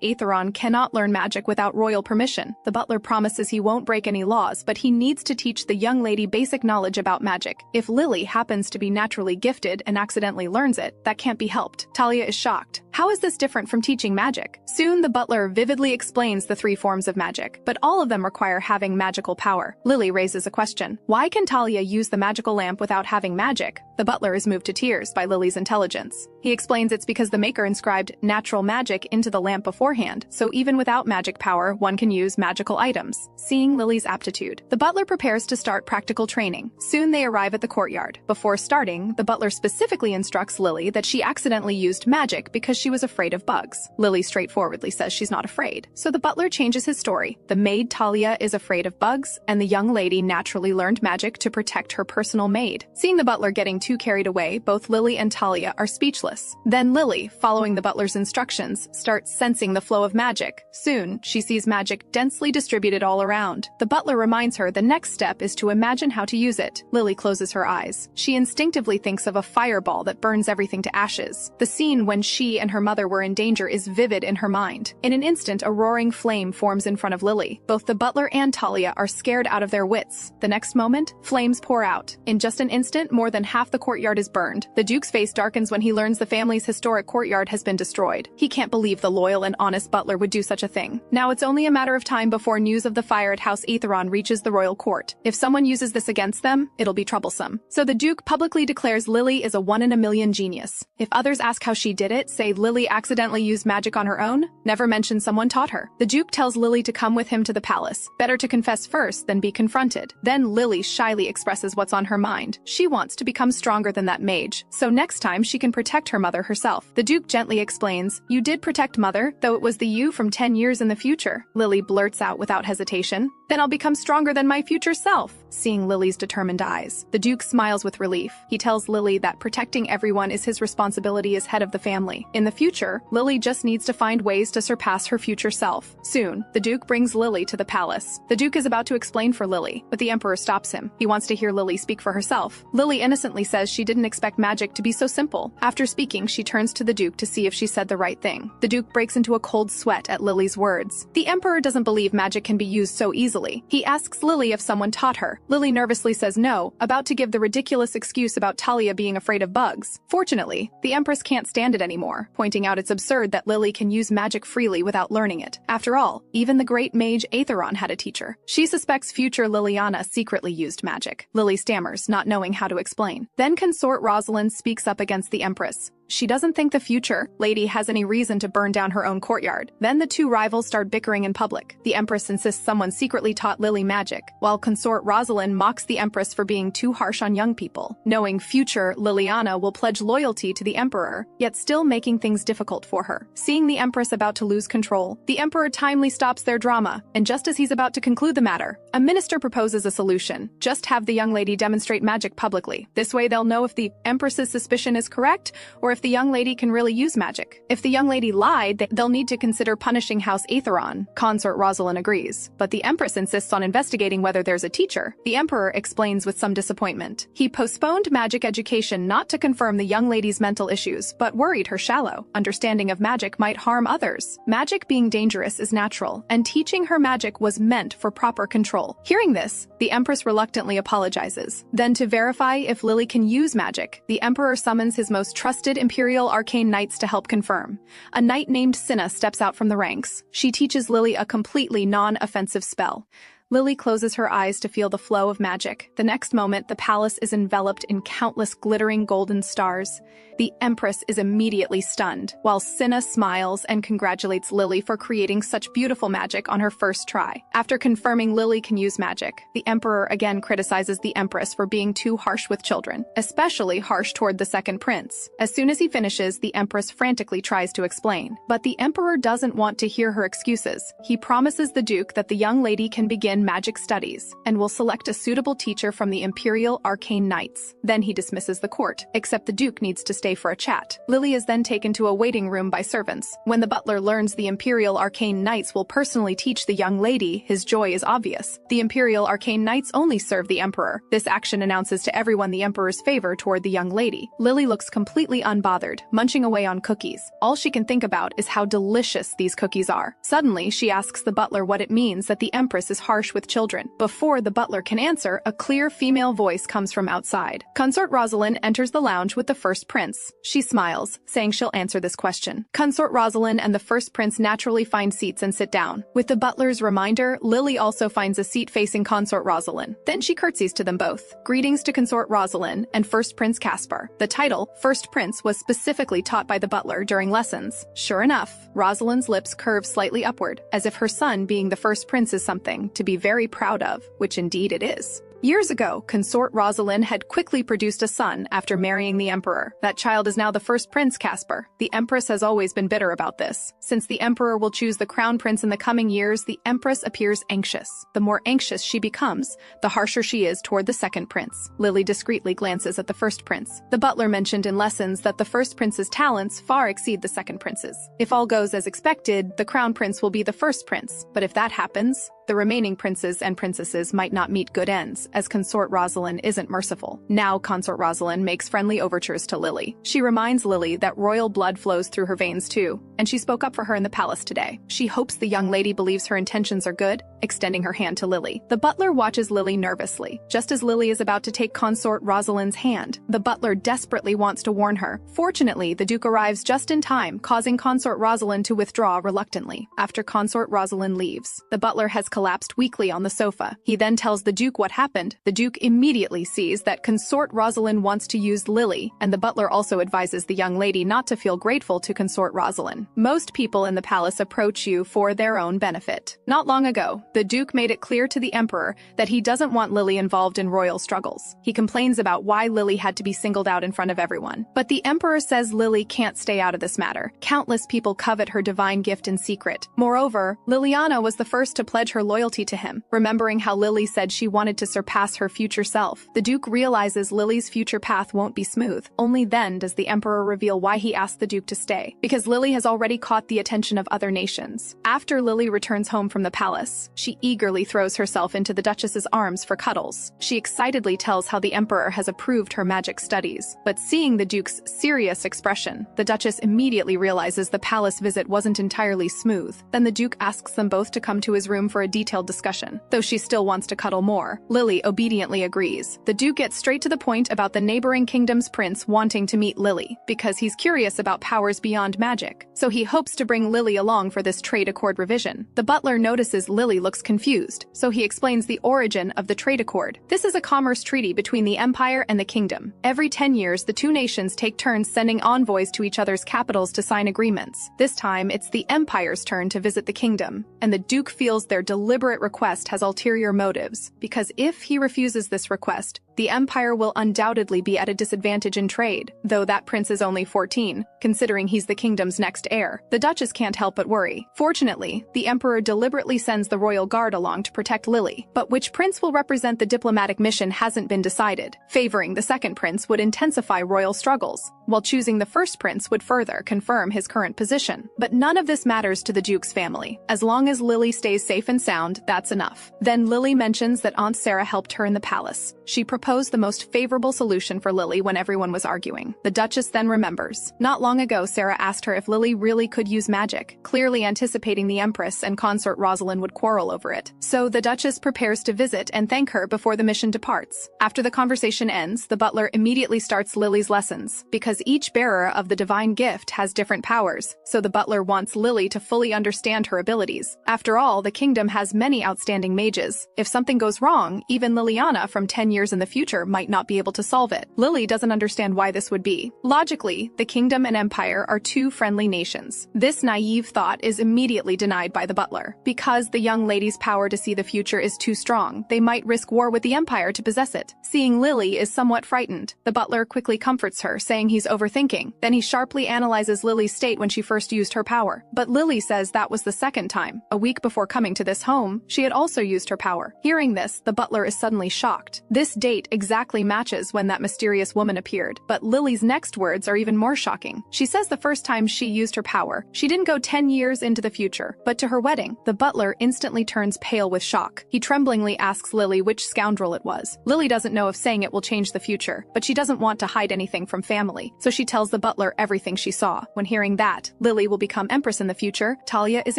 Aetheron cannot learn magic without royal permission. The butler promises he won't break any laws, but he needs to teach the young lady basic knowledge about magic. If Lily happens to be naturally gifted and accidentally learns it, that can't be helped. Talia is shocked. How is this different from teaching magic? Soon, the butler vividly explains the 3 forms of magic, but all of them require having magical power. Lily raises a question. Why can Talia use the magical lamp without having magic? The butler is moved to tears by Lily's intelligence. He explains it's because the maker inscribed natural magic into the lamp beforehand, so even without magic power, one can use magical items. Seeing Lily's aptitude, the butler prepares to start practical training. Soon they arrive at the courtyard. Before starting, the butler specifically instructs Lily that she accidentally used magic because she was afraid of bugs. Lily straightforwardly says she's not afraid, so the butler changes his story. The maid Talia is afraid of bugs, and the young lady naturally learned magic to protect her personal maid. Seeing the butler getting too carried away, both Lily and Talia are speechless. Then Lily, following the butler's instructions, starts sensing the flow of magic. Soon, she sees magic densely distributed all around. The butler reminds her the next step is to imagine how to use it. Lily closes her eyes. She instinctively thinks of a fireball that burns everything to ashes. The scene when she and her mother were in danger is vivid in her mind. In an instant, a roaring flame forms in front of Lily. Both the butler and Talia are scared out of their wits. The next moment, flames pour out. In just an instant, more than half the courtyard is burned. The Duke's face darkens when he learns the family's historic courtyard has been destroyed. He can't believe the loyal and honest butler would do such a thing. Now it's only a matter of time before news of the fire at House Aetheron reaches the royal court. If someone uses this against them, it'll be troublesome. So the Duke publicly declares Lily is a 1 in a million genius. If others ask how she did it, say Lily accidentally used magic on her own, never mention someone taught her. The Duke tells Lily to come with him to the palace. Better to confess first than be confronted. Then Lily shyly expresses what's on her mind. She wants to become stronger than that mage, so next time she can protect her mother herself. The Duke gently explains, "You did protect mother, though it was the you from 10 years in the future." Lily blurts out without hesitation, "Then I'll become stronger than my future self." Seeing Lily's determined eyes, the Duke smiles with relief. He tells Lily that protecting everyone is his responsibility as head of the family. In the future, Lily just needs to find ways to surpass her future self. Soon, the Duke brings Lily to the palace. The Duke is about to explain for Lily, but the Emperor stops him. He wants to hear Lily speak for herself. Lily innocently says she didn't expect magic to be so simple. After speaking, she turns to the Duke to see if she said the right thing. The Duke breaks into a cold sweat at Lily's words. The Emperor doesn't believe magic can be used so easily. He asks Lily if someone taught her. Lily nervously says no, about to give the ridiculous excuse about Talia being afraid of bugs. Fortunately, the Empress can't stand it anymore, pointing out it's absurd that Lily can use magic freely without learning it. After all, even the great mage Aetheron had a teacher. She suspects future Liliana secretly used magic. Lily stammers, not knowing how to explain. Then Consort Rosalind speaks up against the Empress. She doesn't think the future lady has any reason to burn down her own courtyard. Then the two rivals start bickering in public. The Empress insists someone secretly taught Lily magic, while Consort Rosalind mocks the Empress for being too harsh on young people, knowing future Liliana will pledge loyalty to the Emperor, yet still making things difficult for her. Seeing the Empress about to lose control, the Emperor timely stops their drama, and just as he's about to conclude the matter, a minister proposes a solution. Just have the young lady demonstrate magic publicly. This way they'll know if the Empress's suspicion is correct, or if the young lady can really use magic. If the young lady lied, they'll need to consider punishing House Aetheron. Consort Rosalind agrees, but the Empress insists on investigating whether there's a teacher. The Emperor explains with some disappointment. He postponed magic education not to confirm the young lady's mental issues, but worried her shallow understanding of magic might harm others. Magic being dangerous is natural, and teaching her magic was meant for proper control. Hearing this, the Empress reluctantly apologizes. Then to verify if Lily can use magic, the Emperor summons his most trusted Imperial Arcane Knights to help confirm. A knight named Cinna steps out from the ranks. She teaches Lily a completely non-offensive spell. Lily closes her eyes to feel the flow of magic. The next moment, the palace is enveloped in countless glittering golden stars. The Empress is immediately stunned, while Cinna smiles and congratulates Lily for creating such beautiful magic on her first try. After confirming Lily can use magic, the Emperor again criticizes the Empress for being too harsh with children, especially harsh toward the second prince. As soon as he finishes, the Empress frantically tries to explain. But the Emperor doesn't want to hear her excuses. He promises the Duke that the young lady can begin magic studies, and will select a suitable teacher from the Imperial Arcane Knights. Then he dismisses the court, except the Duke needs to stay for a chat. Lily is then taken to a waiting room by servants. When the butler learns the Imperial Arcane Knights will personally teach the young lady, his joy is obvious. The Imperial Arcane Knights only serve the Emperor. This action announces to everyone the Emperor's favor toward the young lady. Lily looks completely unbothered, munching away on cookies. All she can think about is how delicious these cookies are. Suddenly, she asks the butler what it means that the Empress is harsh with children. Before the butler can answer, a clear female voice comes from outside. Consort Rosalind enters the lounge with the first prince. She smiles, saying she'll answer this question. Consort Rosalind and the first prince naturally find seats and sit down. With the butler's reminder, Lily also finds a seat facing Consort Rosalind. Then she curtsies to them both. Greetings to Consort Rosalind and First Prince Caspar. The title, First Prince, was specifically taught by the butler during lessons. Sure enough, Rosalind's lips curve slightly upward, as if her son being the first prince is something to be very proud of, which indeed it is. Years ago, Consort Rosalind had quickly produced a son after marrying the Emperor. That child is now the first Prince Caspar. The Empress has always been bitter about this. Since the Emperor will choose the crown prince in the coming years, the Empress appears anxious. The more anxious she becomes, the harsher she is toward the second prince. Lily discreetly glances at the first prince. The butler mentioned in lessons that the first prince's talents far exceed the second prince's. If all goes as expected, the crown prince will be the first prince. But if that happens, The remaining princes and princesses might not meet good ends, as Consort Rosalind isn't merciful. Now Consort Rosalind makes friendly overtures to Lily. She reminds Lily that royal blood flows through her veins too, and she spoke up for her in the palace today. She hopes the young lady believes her intentions are good, extending her hand to Lily. The butler watches Lily nervously. Just as Lily is about to take Consort Rosalind's hand, the butler desperately wants to warn her. Fortunately, the Duke arrives just in time, causing Consort Rosalind to withdraw reluctantly. After Consort Rosalind leaves, the butler has collapsed weakly on the sofa. He then tells the Duke what happened. The Duke immediately sees that Consort Rosalind wants to use Lily, and the butler also advises the young lady not to feel grateful to Consort Rosalind. Most people in the palace approach you for their own benefit. Not long ago, the Duke made it clear to the Emperor that he doesn't want Lily involved in royal struggles. He complains about why Lily had to be singled out in front of everyone. But the Emperor says Lily can't stay out of this matter. Countless people covet her divine gift in secret. Moreover, Liliana was the first to pledge her loyalty to him. Remembering how Lily said she wanted to surpass her future self, the Duke realizes Lily's future path won't be smooth. Only then does the Emperor reveal why he asked the Duke to stay, because Lily has already caught the attention of other nations. After Lily returns home from the palace, she eagerly throws herself into the Duchess's arms for cuddles. She excitedly tells how the Emperor has approved her magic studies. But seeing the Duke's serious expression, the Duchess immediately realizes the palace visit wasn't entirely smooth. Then the Duke asks them both to come to his room for a detailed discussion. Though she still wants to cuddle more, Lily obediently agrees. The Duke gets straight to the point about the neighboring kingdom's prince wanting to meet Lily, because he's curious about powers beyond magic. So he hopes to bring Lily along for this trade accord revision. The butler notices Lily looks confused, so he explains the origin of the trade accord. This is a commerce treaty between the Empire and the Kingdom. Every 10 years, the two nations take turns sending envoys to each other's capitals to sign agreements. This time, it's the Empire's turn to visit the Kingdom, and the Duke feels their deliberate request has ulterior motives, because if he refuses this request, the Empire will undoubtedly be at a disadvantage in trade, though that prince is only 14, considering he's the kingdom's next heir. The Duchess can't help but worry. Fortunately, the Emperor deliberately sends the royal guard along to protect Lily, but which prince will represent the diplomatic mission hasn't been decided. Favoring the second prince would intensify royal struggles, while choosing the first prince would further confirm his current position. But none of this matters to the Duke's family. As long as Lily stays safe and sound, that's enough. Then Lily mentions that Aunt Sarah helped her in the palace. She proposed the most favorable solution for Lily when everyone was arguing. The Duchess then remembers. Not long ago, Sarah asked her if Lily really could use magic, clearly anticipating the Empress and Consort Rosalind would quarrel over it. So the Duchess prepares to visit and thank her before the mission departs. After the conversation ends, the butler immediately starts Lily's lessons, because each bearer of the divine gift has different powers, so the butler wants Lily to fully understand her abilities. After all, the kingdom has many outstanding mages. If something goes wrong, even Liliana from 10 years in the future might not be able to solve it. Lily doesn't understand why this would be. Logically, the kingdom and empire are two friendly nations. This naive thought is immediately denied by the butler. Because the young lady's power to see the future is too strong, they might risk war with the empire to possess it. Seeing Lily is somewhat frightened. The butler quickly comforts her, saying he's overthinking. Then he sharply analyzes Lily's state when she first used her power. But Lily says that was the second time. A week before coming to this home, she had also used her power. Hearing this, the butler is suddenly shocked. This date exactly matches when that mysterious woman appeared. But Lily's next words are even more shocking. She says the first time she used her power, she didn't go 10 years into the future, but to her wedding. The butler instantly turns pale with shock. He tremblingly asks Lily which scoundrel it was. Lily doesn't know if saying it will change the future, but she doesn't want to hide anything from family, so she tells the butler everything she saw. When hearing that Lily will become empress in the future, Talia is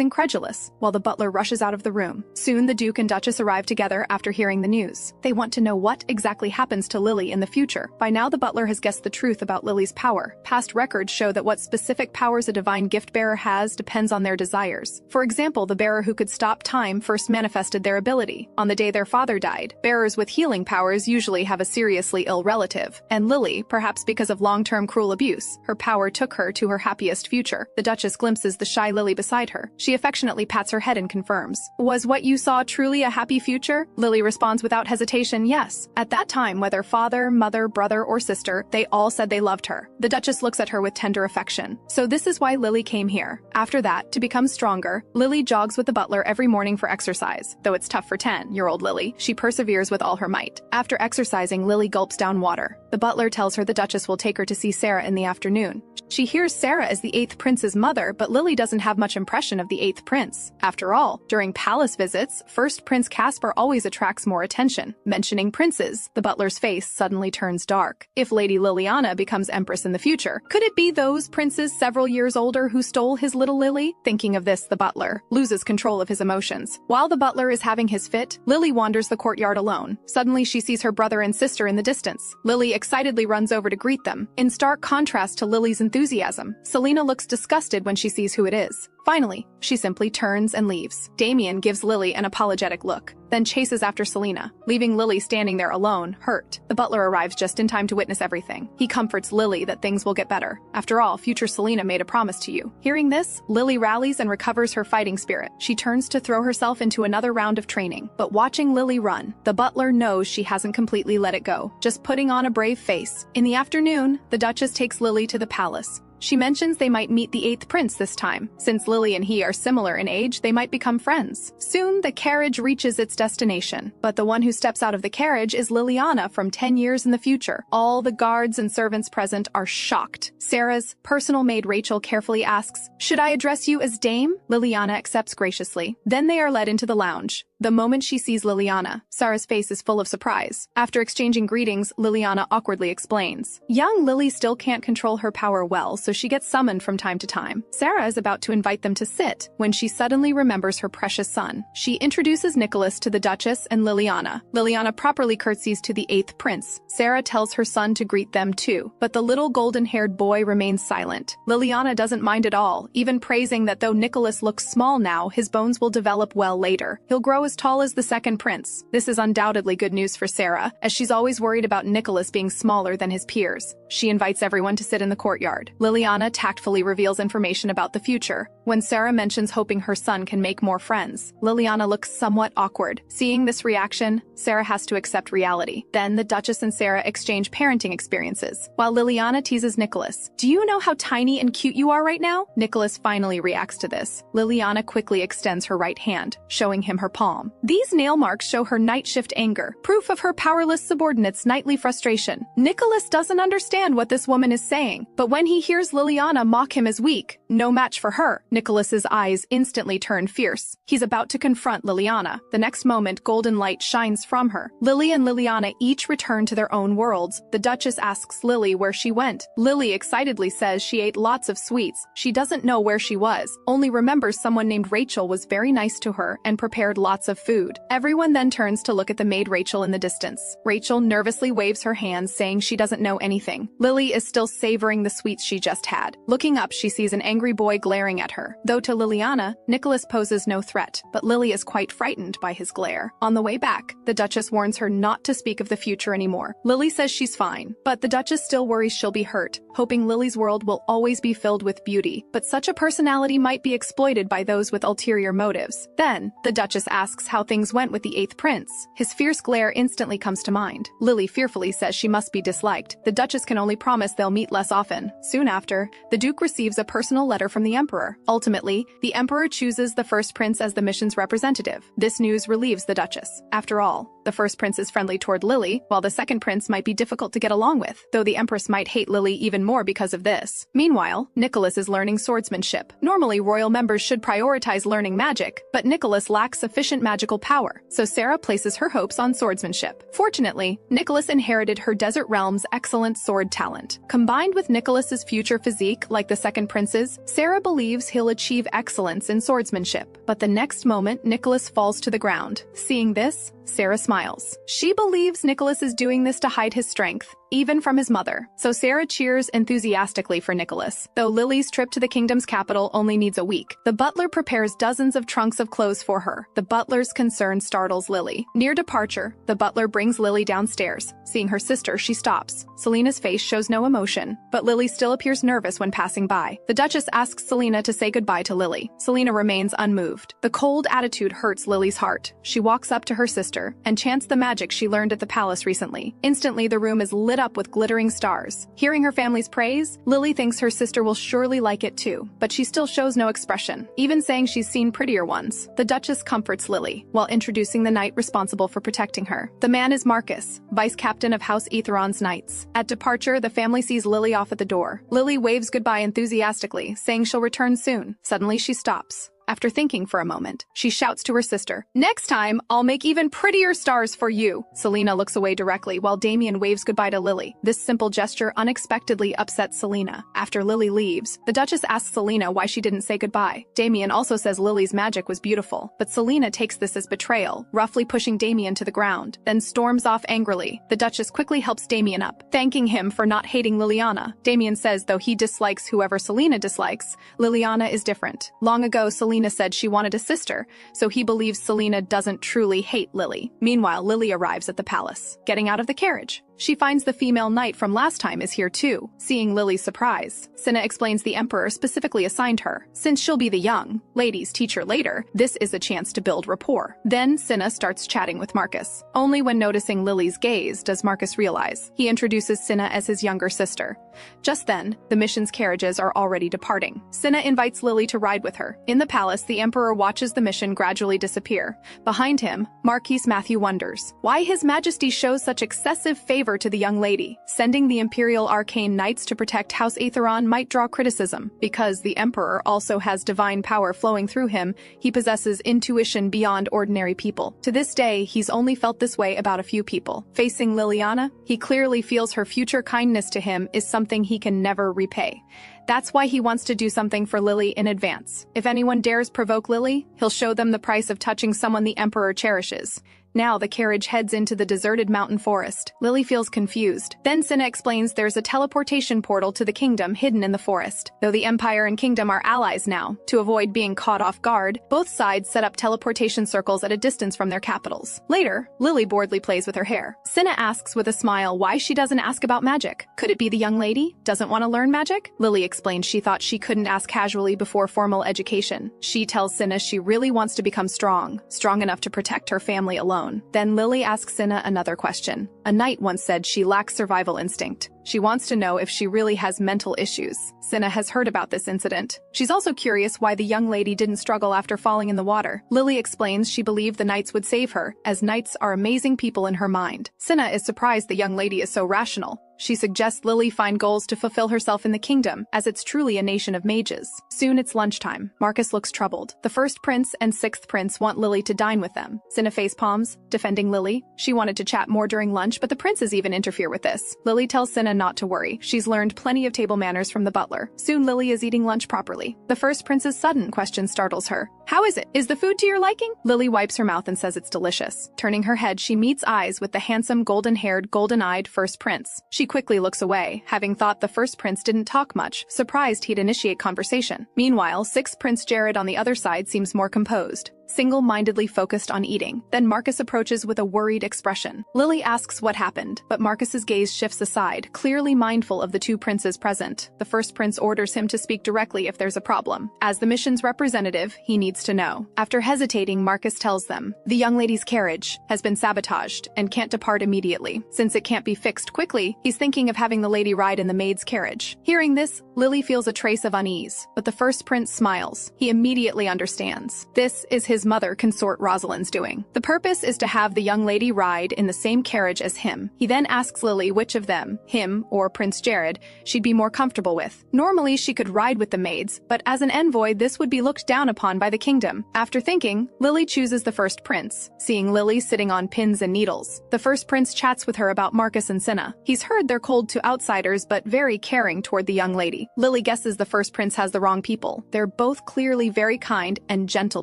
incredulous, while the butler rushes out of the room. Soon the Duke and Duchess arrive together after hearing the news. They want to know what exactly happens to Lily in the future. By now the butler has guessed the truth about Lily's power. Past records show that what specific powers a divine gift bearer has depends on their desires. For example, the bearer who could stop time first manifested their ability on the day their father died. Bearers with healing powers usually have a seriously ill relative, and Lily, perhaps because of long-term cruel abuse, her power took her to her happiest future. The Duchess glimpses the shy Lily beside her. She affectionately pats her head and confirms. Was what you saw truly a happy future? Lily responds without hesitation, yes. At that time, whether father, mother, brother, or sister, they all said they loved her. The Duchess looks at her with tender affection. So this is why Lily came here. After that, to become stronger, Lily jogs with the butler every morning for exercise. Though it's tough for 10-year-old Lily, she perseveres with all her might. After exercising, Lily gulps down water. The butler tells her the Duchess will take her to see Sarah in the afternoon. She hears Sarah is the 8th prince's mother, but Lily doesn't have much impression of the 8th prince. After all, during palace visits, first Prince Caspar always attracts more attention. Mentioning princes, the butler's face suddenly turns dark. If Lady Liliana becomes empress in the future, could it be those princes several years older who stole his little Lily? Thinking of this, the butler loses control of his emotions. While the butler is having his fit, Lily wanders the courtyard alone. Suddenly, she sees her brother and sister in the distance. Lily excitedly runs over to greet them. In stark contrast to Lily's enthusiasm, Selina looks disgusted when she sees who it is. Finally, she simply turns and leaves. Damien gives Lily an apologetic look, then chases after Selina, leaving Lily standing there alone, hurt. The butler arrives just in time to witness everything. He comforts Lily that things will get better. After all, future Selina made a promise to you. Hearing this, Lily rallies and recovers her fighting spirit. She turns to throw herself into another round of training. But watching Lily run, the butler knows she hasn't completely let it go, just putting on a brave face. In the afternoon, the Duchess takes Lily to the palace. She mentions they might meet the 8th prince this time. Since Lily and he are similar in age, they might become friends. Soon, the carriage reaches its destination. But the one who steps out of the carriage is Liliana from 10 years in the future. All the guards and servants present are shocked. Sarah's personal maid Rachel carefully asks, "Should I address you as Dame?" Liliana accepts graciously. Then they are led into the lounge. The moment she sees Liliana, Sarah's face is full of surprise. After exchanging greetings, Liliana awkwardly explains. Young Lily still can't control her power well, so she gets summoned from time to time. Sarah is about to invite them to sit when she suddenly remembers her precious son. She introduces Nicholas to the Duchess and Liliana. Liliana properly curtsies to the 8th prince. Sarah tells her son to greet them too, but the little golden-haired boy remains silent. Liliana doesn't mind at all, even praising that though Nicholas looks small now, his bones will develop well later. He'll grow as tall as the 2nd prince. This is undoubtedly good news for Sarah, as she's always worried about Nicholas being smaller than his peers. She invites everyone to sit in the courtyard. Liliana tactfully reveals information about the future. When Sarah mentions hoping her son can make more friends, Liliana looks somewhat awkward. Seeing this reaction, Sarah has to accept reality. Then the Duchess and Sarah exchange parenting experiences, while Liliana teases Nicholas. "Do you know how tiny and cute you are right now?" Nicholas finally reacts to this. Liliana quickly extends her right hand, showing him her palm. These nail marks show her night shift anger, proof of her powerless subordinate's nightly frustration. Nicholas doesn't understand what this woman is saying, but when he hears Liliana mock him as weak, no match for her, Nicholas's eyes instantly turn fierce. He's about to confront Liliana. The next moment, golden light shines from her. Lily and Liliana each return to their own worlds. The Duchess asks Lily where she went. Lily excitedly says she ate lots of sweets. She doesn't know where she was, only remembers someone named Rachel was very nice to her and prepared lots of food. Everyone then turns to look at the maid Rachel in the distance. Rachel nervously waves her hands, saying she doesn't know anything. Lily is still savoring the sweets she just had. Looking up, she sees an angry boy glaring at her. Though to Liliana, Nicholas poses no threat, but Lily is quite frightened by his glare. On the way back, the Duchess warns her not to speak of the future anymore. Lily says she's fine, but the Duchess still worries she'll be hurt, hoping Lily's world will always be filled with beauty. But such a personality might be exploited by those with ulterior motives. Then, the Duchess asks how things went with the 8th prince. His fierce glare instantly comes to mind. Lily fearfully says she must be disliked. The Duchess can only promise they'll meet less often. Soon after, the Duke receives a personal letter from the Emperor. Ultimately, the Emperor chooses the 1st prince as the mission's representative. This news relieves the Duchess. After all, the 1st prince is friendly toward Lily, while the 2nd prince might be difficult to get along with, though the Empress might hate Lily even more because of this. Meanwhile, Nicholas is learning swordsmanship. Normally, royal members should prioritize learning magic, but Nicholas lacks sufficient magical power, so Sarah places her hopes on swordsmanship. Fortunately, Nicholas inherited her desert realm's excellent sword talent. Combined with Nicholas's future physique, like the 2nd prince's, Sarah believes he'll achieve excellence in swordsmanship. But the next moment, Nicholas falls to the ground. Seeing this, Sarah smiles. She believes Nicholas is doing this to hide his strength, even from his mother. So Sarah cheers enthusiastically for Nicholas. Though Lily's trip to the kingdom's capital only needs a week, the butler prepares dozens of trunks of clothes for her. The butler's concern startles Lily. Near departure, the butler brings Lily downstairs. Seeing her sister, she stops. Selina's face shows no emotion, but Lily still appears nervous when passing by. The Duchess asks Selina to say goodbye to Lily. Selina remains unmoved. The cold attitude hurts Lily's heart. She walks up to her sister and chants the magic she learned at the palace recently. Instantly, the room is lit lit up with glittering stars. Hearing her family's praise, Lily thinks her sister will surely like it too, but she still shows no expression, even saying she's seen prettier ones. The Duchess comforts Lily, while introducing the knight responsible for protecting her. The man is Marcus, vice captain of House Etheron's knights. At departure, the family sees Lily off at the door. Lily waves goodbye enthusiastically, saying she'll return soon. Suddenly she stops. After thinking for a moment, she shouts to her sister, "Next time, I'll make even prettier stars for you." Selena looks away directly while Damien waves goodbye to Lily. This simple gesture unexpectedly upsets Selena. After Lily leaves, the Duchess asks Selena why she didn't say goodbye. Damien also says Lily's magic was beautiful, but Selena takes this as betrayal, roughly pushing Damien to the ground, then storms off angrily. The Duchess quickly helps Damien up, thanking him for not hating Liliana. Damien says though he dislikes whoever Selena dislikes, Liliana is different. Long ago, Selena said she wanted a sister, so he believes Selena doesn't truly hate Lily. Meanwhile, Lily arrives at the palace. Getting out of the carriage, she finds the female knight from last time is here too. Seeing Lily's surprise, Cinna explains the emperor specifically assigned her. Since she'll be the young ladies' teacher later, this is a chance to build rapport. Then Cinna starts chatting with Marcus. Only when noticing Lily's gaze does Marcus realize. He introduces Cinna as his younger sister. Just then, the mission's carriages are already departing. Cinna invites Lily to ride with her. In the palace, the emperor watches the mission gradually disappear. Behind him, Marquis Matthew wonders why His Majesty shows such excessive favor to the young lady. Sending the Imperial Arcane Knights to protect House Aetheron might draw criticism. Because the Emperor also has divine power flowing through him, he possesses intuition beyond ordinary people. To this day, he's only felt this way about a few people. Facing Liliana, he clearly feels her future kindness to him is something he can never repay. That's why he wants to do something for Lily in advance. If anyone dares provoke Lily, he'll show them the price of touching someone the Emperor cherishes. Now the carriage heads into the deserted mountain forest. Lily feels confused. Then Cinna explains there's a teleportation portal to the kingdom hidden in the forest. Though the Empire and Kingdom are allies now, to avoid being caught off guard, both sides set up teleportation circles at a distance from their capitals. Later, Lily boredly plays with her hair. Cinna asks with a smile why she doesn't ask about magic. Could it be the young lady doesn't want to learn magic? Lily explains she thought she couldn't ask casually before formal education. She tells Cinna she really wants to become strong enough to protect her family alone. Then Lily asks Cinna another question. A knight once said she lacks survival instinct. She wants to know if she really has mental issues. Cinna has heard about this incident. She's also curious why the young lady didn't struggle after falling in the water. Lily explains she believed the knights would save her, as knights are amazing people in her mind. Cinna is surprised the young lady is so rational. She suggests Lily find goals to fulfill herself in the kingdom, as it's truly a nation of mages. Soon it's lunchtime. Marcus looks troubled. The first prince and sixth prince want Lily to dine with them. Cinna face palms, defending Lily. She wanted to chat more during lunch, but the princes even interfere with this. Lily tells Cinna not to worry. She's learned plenty of table manners from the butler. Soon Lily is eating lunch properly. The first prince's sudden question startles her. How is it? Is the food to your liking? Lily wipes her mouth and says it's delicious. Turning her head, she meets eyes with the handsome, golden-haired, golden-eyed first prince. She quickly looks away, having thought the first prince didn't talk much, surprised he'd initiate conversation. Meanwhile, sixth Prince Jared on the other side seems more composed, single-mindedly focused on eating. Then Marcus approaches with a worried expression. Lily asks what happened, but Marcus's gaze shifts aside, clearly mindful of the two princes present. The first prince orders him to speak directly if there's a problem. As the mission's representative, he needs to know. After hesitating, Marcus tells them, the young lady's carriage has been sabotaged and can't depart immediately. Since it can't be fixed quickly, he's thinking of having the lady ride in the maid's carriage. Hearing this, Lily feels a trace of unease, but the first prince smiles. He immediately understands. This is his mother consort Rosalind's doing. The purpose is to have the young lady ride in the same carriage as him. He then asks Lily which of them, him or Prince Jared, she'd be more comfortable with. Normally she could ride with the maids, but as an envoy this would be looked down upon by the kingdom. After thinking, Lily chooses the first prince, seeing Lily sitting on pins and needles. The first prince chats with her about Marcus and Cinna. He's heard they're cold to outsiders but very caring toward the young lady. Lily guesses the first prince has the wrong people. They're both clearly very kind and gentle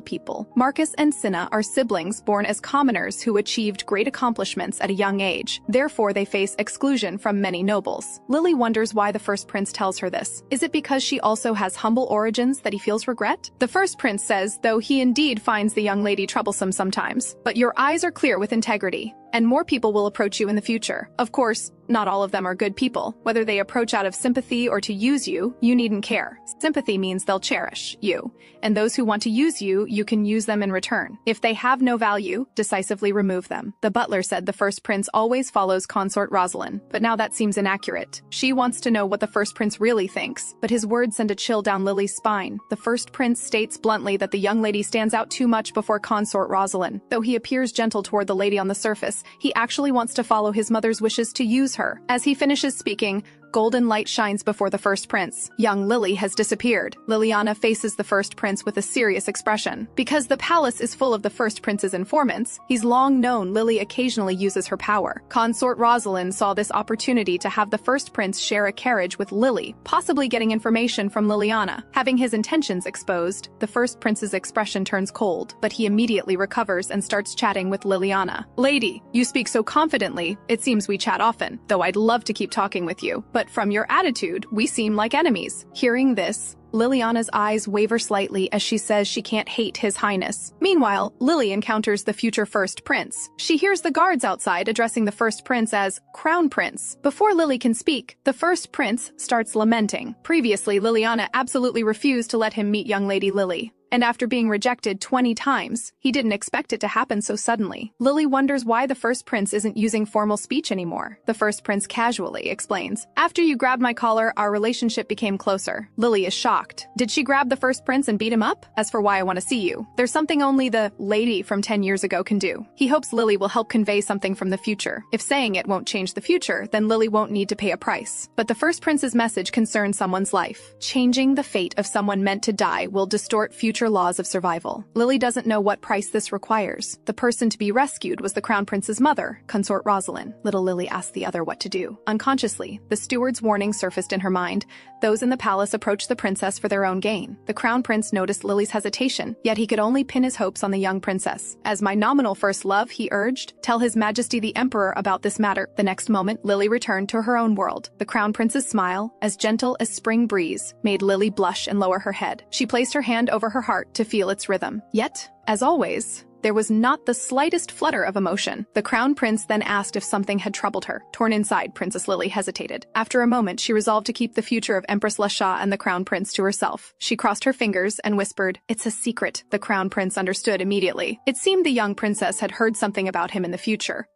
people. Marcus and Cinna are siblings born as commoners who achieved great accomplishments at a young age. Therefore, they face exclusion from many nobles. Lily wonders why the first prince tells her this. Is it because she also has humble origins that he feels regret? The first prince says, though he indeed finds the young lady troublesome sometimes, but your eyes are clear with integrity. and more people will approach you in the future. Of course, not all of them are good people. Whether they approach out of sympathy or to use you, you needn't care. Sympathy means they'll cherish you, and those who want to use you, you can use them in return. If they have no value, decisively remove them. The butler said the first prince always follows consort Rosalind, but now that seems inaccurate. She wants to know what the first prince really thinks, but his words send a chill down Lily's spine. The first prince states bluntly that the young lady stands out too much before consort Rosalind. Though he appears gentle toward the lady on the surface, he actually wants to follow his mother's wishes to use her. As he finishes speaking, golden light shines before the first prince. Young Lily has disappeared. Liliana faces the first prince with a serious expression. Because the palace is full of the first prince's informants, he's long known Lily occasionally uses her power. Consort Rosalind saw this opportunity to have the first prince share a carriage with Lily, possibly getting information from Liliana. Having his intentions exposed, the first prince's expression turns cold, but he immediately recovers and starts chatting with Liliana. Lady, you speak so confidently, it seems we chat often, though I'd love to keep talking with you, but from your attitude, we seem like enemies. Hearing this, Liliana's eyes waver slightly as she says she can't hate His Highness. Meanwhile, Lily encounters the future first prince. She hears the guards outside addressing the first prince as Crown Prince. Before Lily can speak, the first prince starts lamenting. Previously, Liliana absolutely refused to let him meet young Lady Lily. And after being rejected 20 times, he didn't expect it to happen so suddenly. Lily wonders why the first prince isn't using formal speech anymore. The first prince casually explains, "After you grabbed my collar, our relationship became closer." Lily is shocked. Did she grab the first prince and beat him up? As for why I want to see you, there's something only the lady from 10 years ago can do. He hopes Lily will help convey something from the future. If saying it won't change the future, then Lily won't need to pay a price. But the first prince's message concerns someone's life. Changing the fate of someone meant to die will distort future laws of survival. Lily doesn't know what price this requires. The person to be rescued was the crown prince's mother, consort Rosalind. Little Lily asked the other what to do. Unconsciously, the steward's warning surfaced in her mind. Those in the palace approached the princess for their own gain. The crown prince noticed Lily's hesitation, yet he could only pin his hopes on the young princess. As my nominal first love, he urged, tell His Majesty the Emperor about this matter. The next moment, Lily returned to her own world. The crown prince's smile, as gentle as spring breeze, made Lily blush and lower her head. She placed her hand over her heart to feel its rhythm. Yet, as always, there was not the slightest flutter of emotion. The crown prince then asked if something had troubled her. Torn inside, Princess Lily hesitated. After a moment, she resolved to keep the future of Empress Lasha and the crown prince to herself. She crossed her fingers and whispered, "It's a secret." The crown prince understood immediately. It seemed the young princess had heard something about him in the future.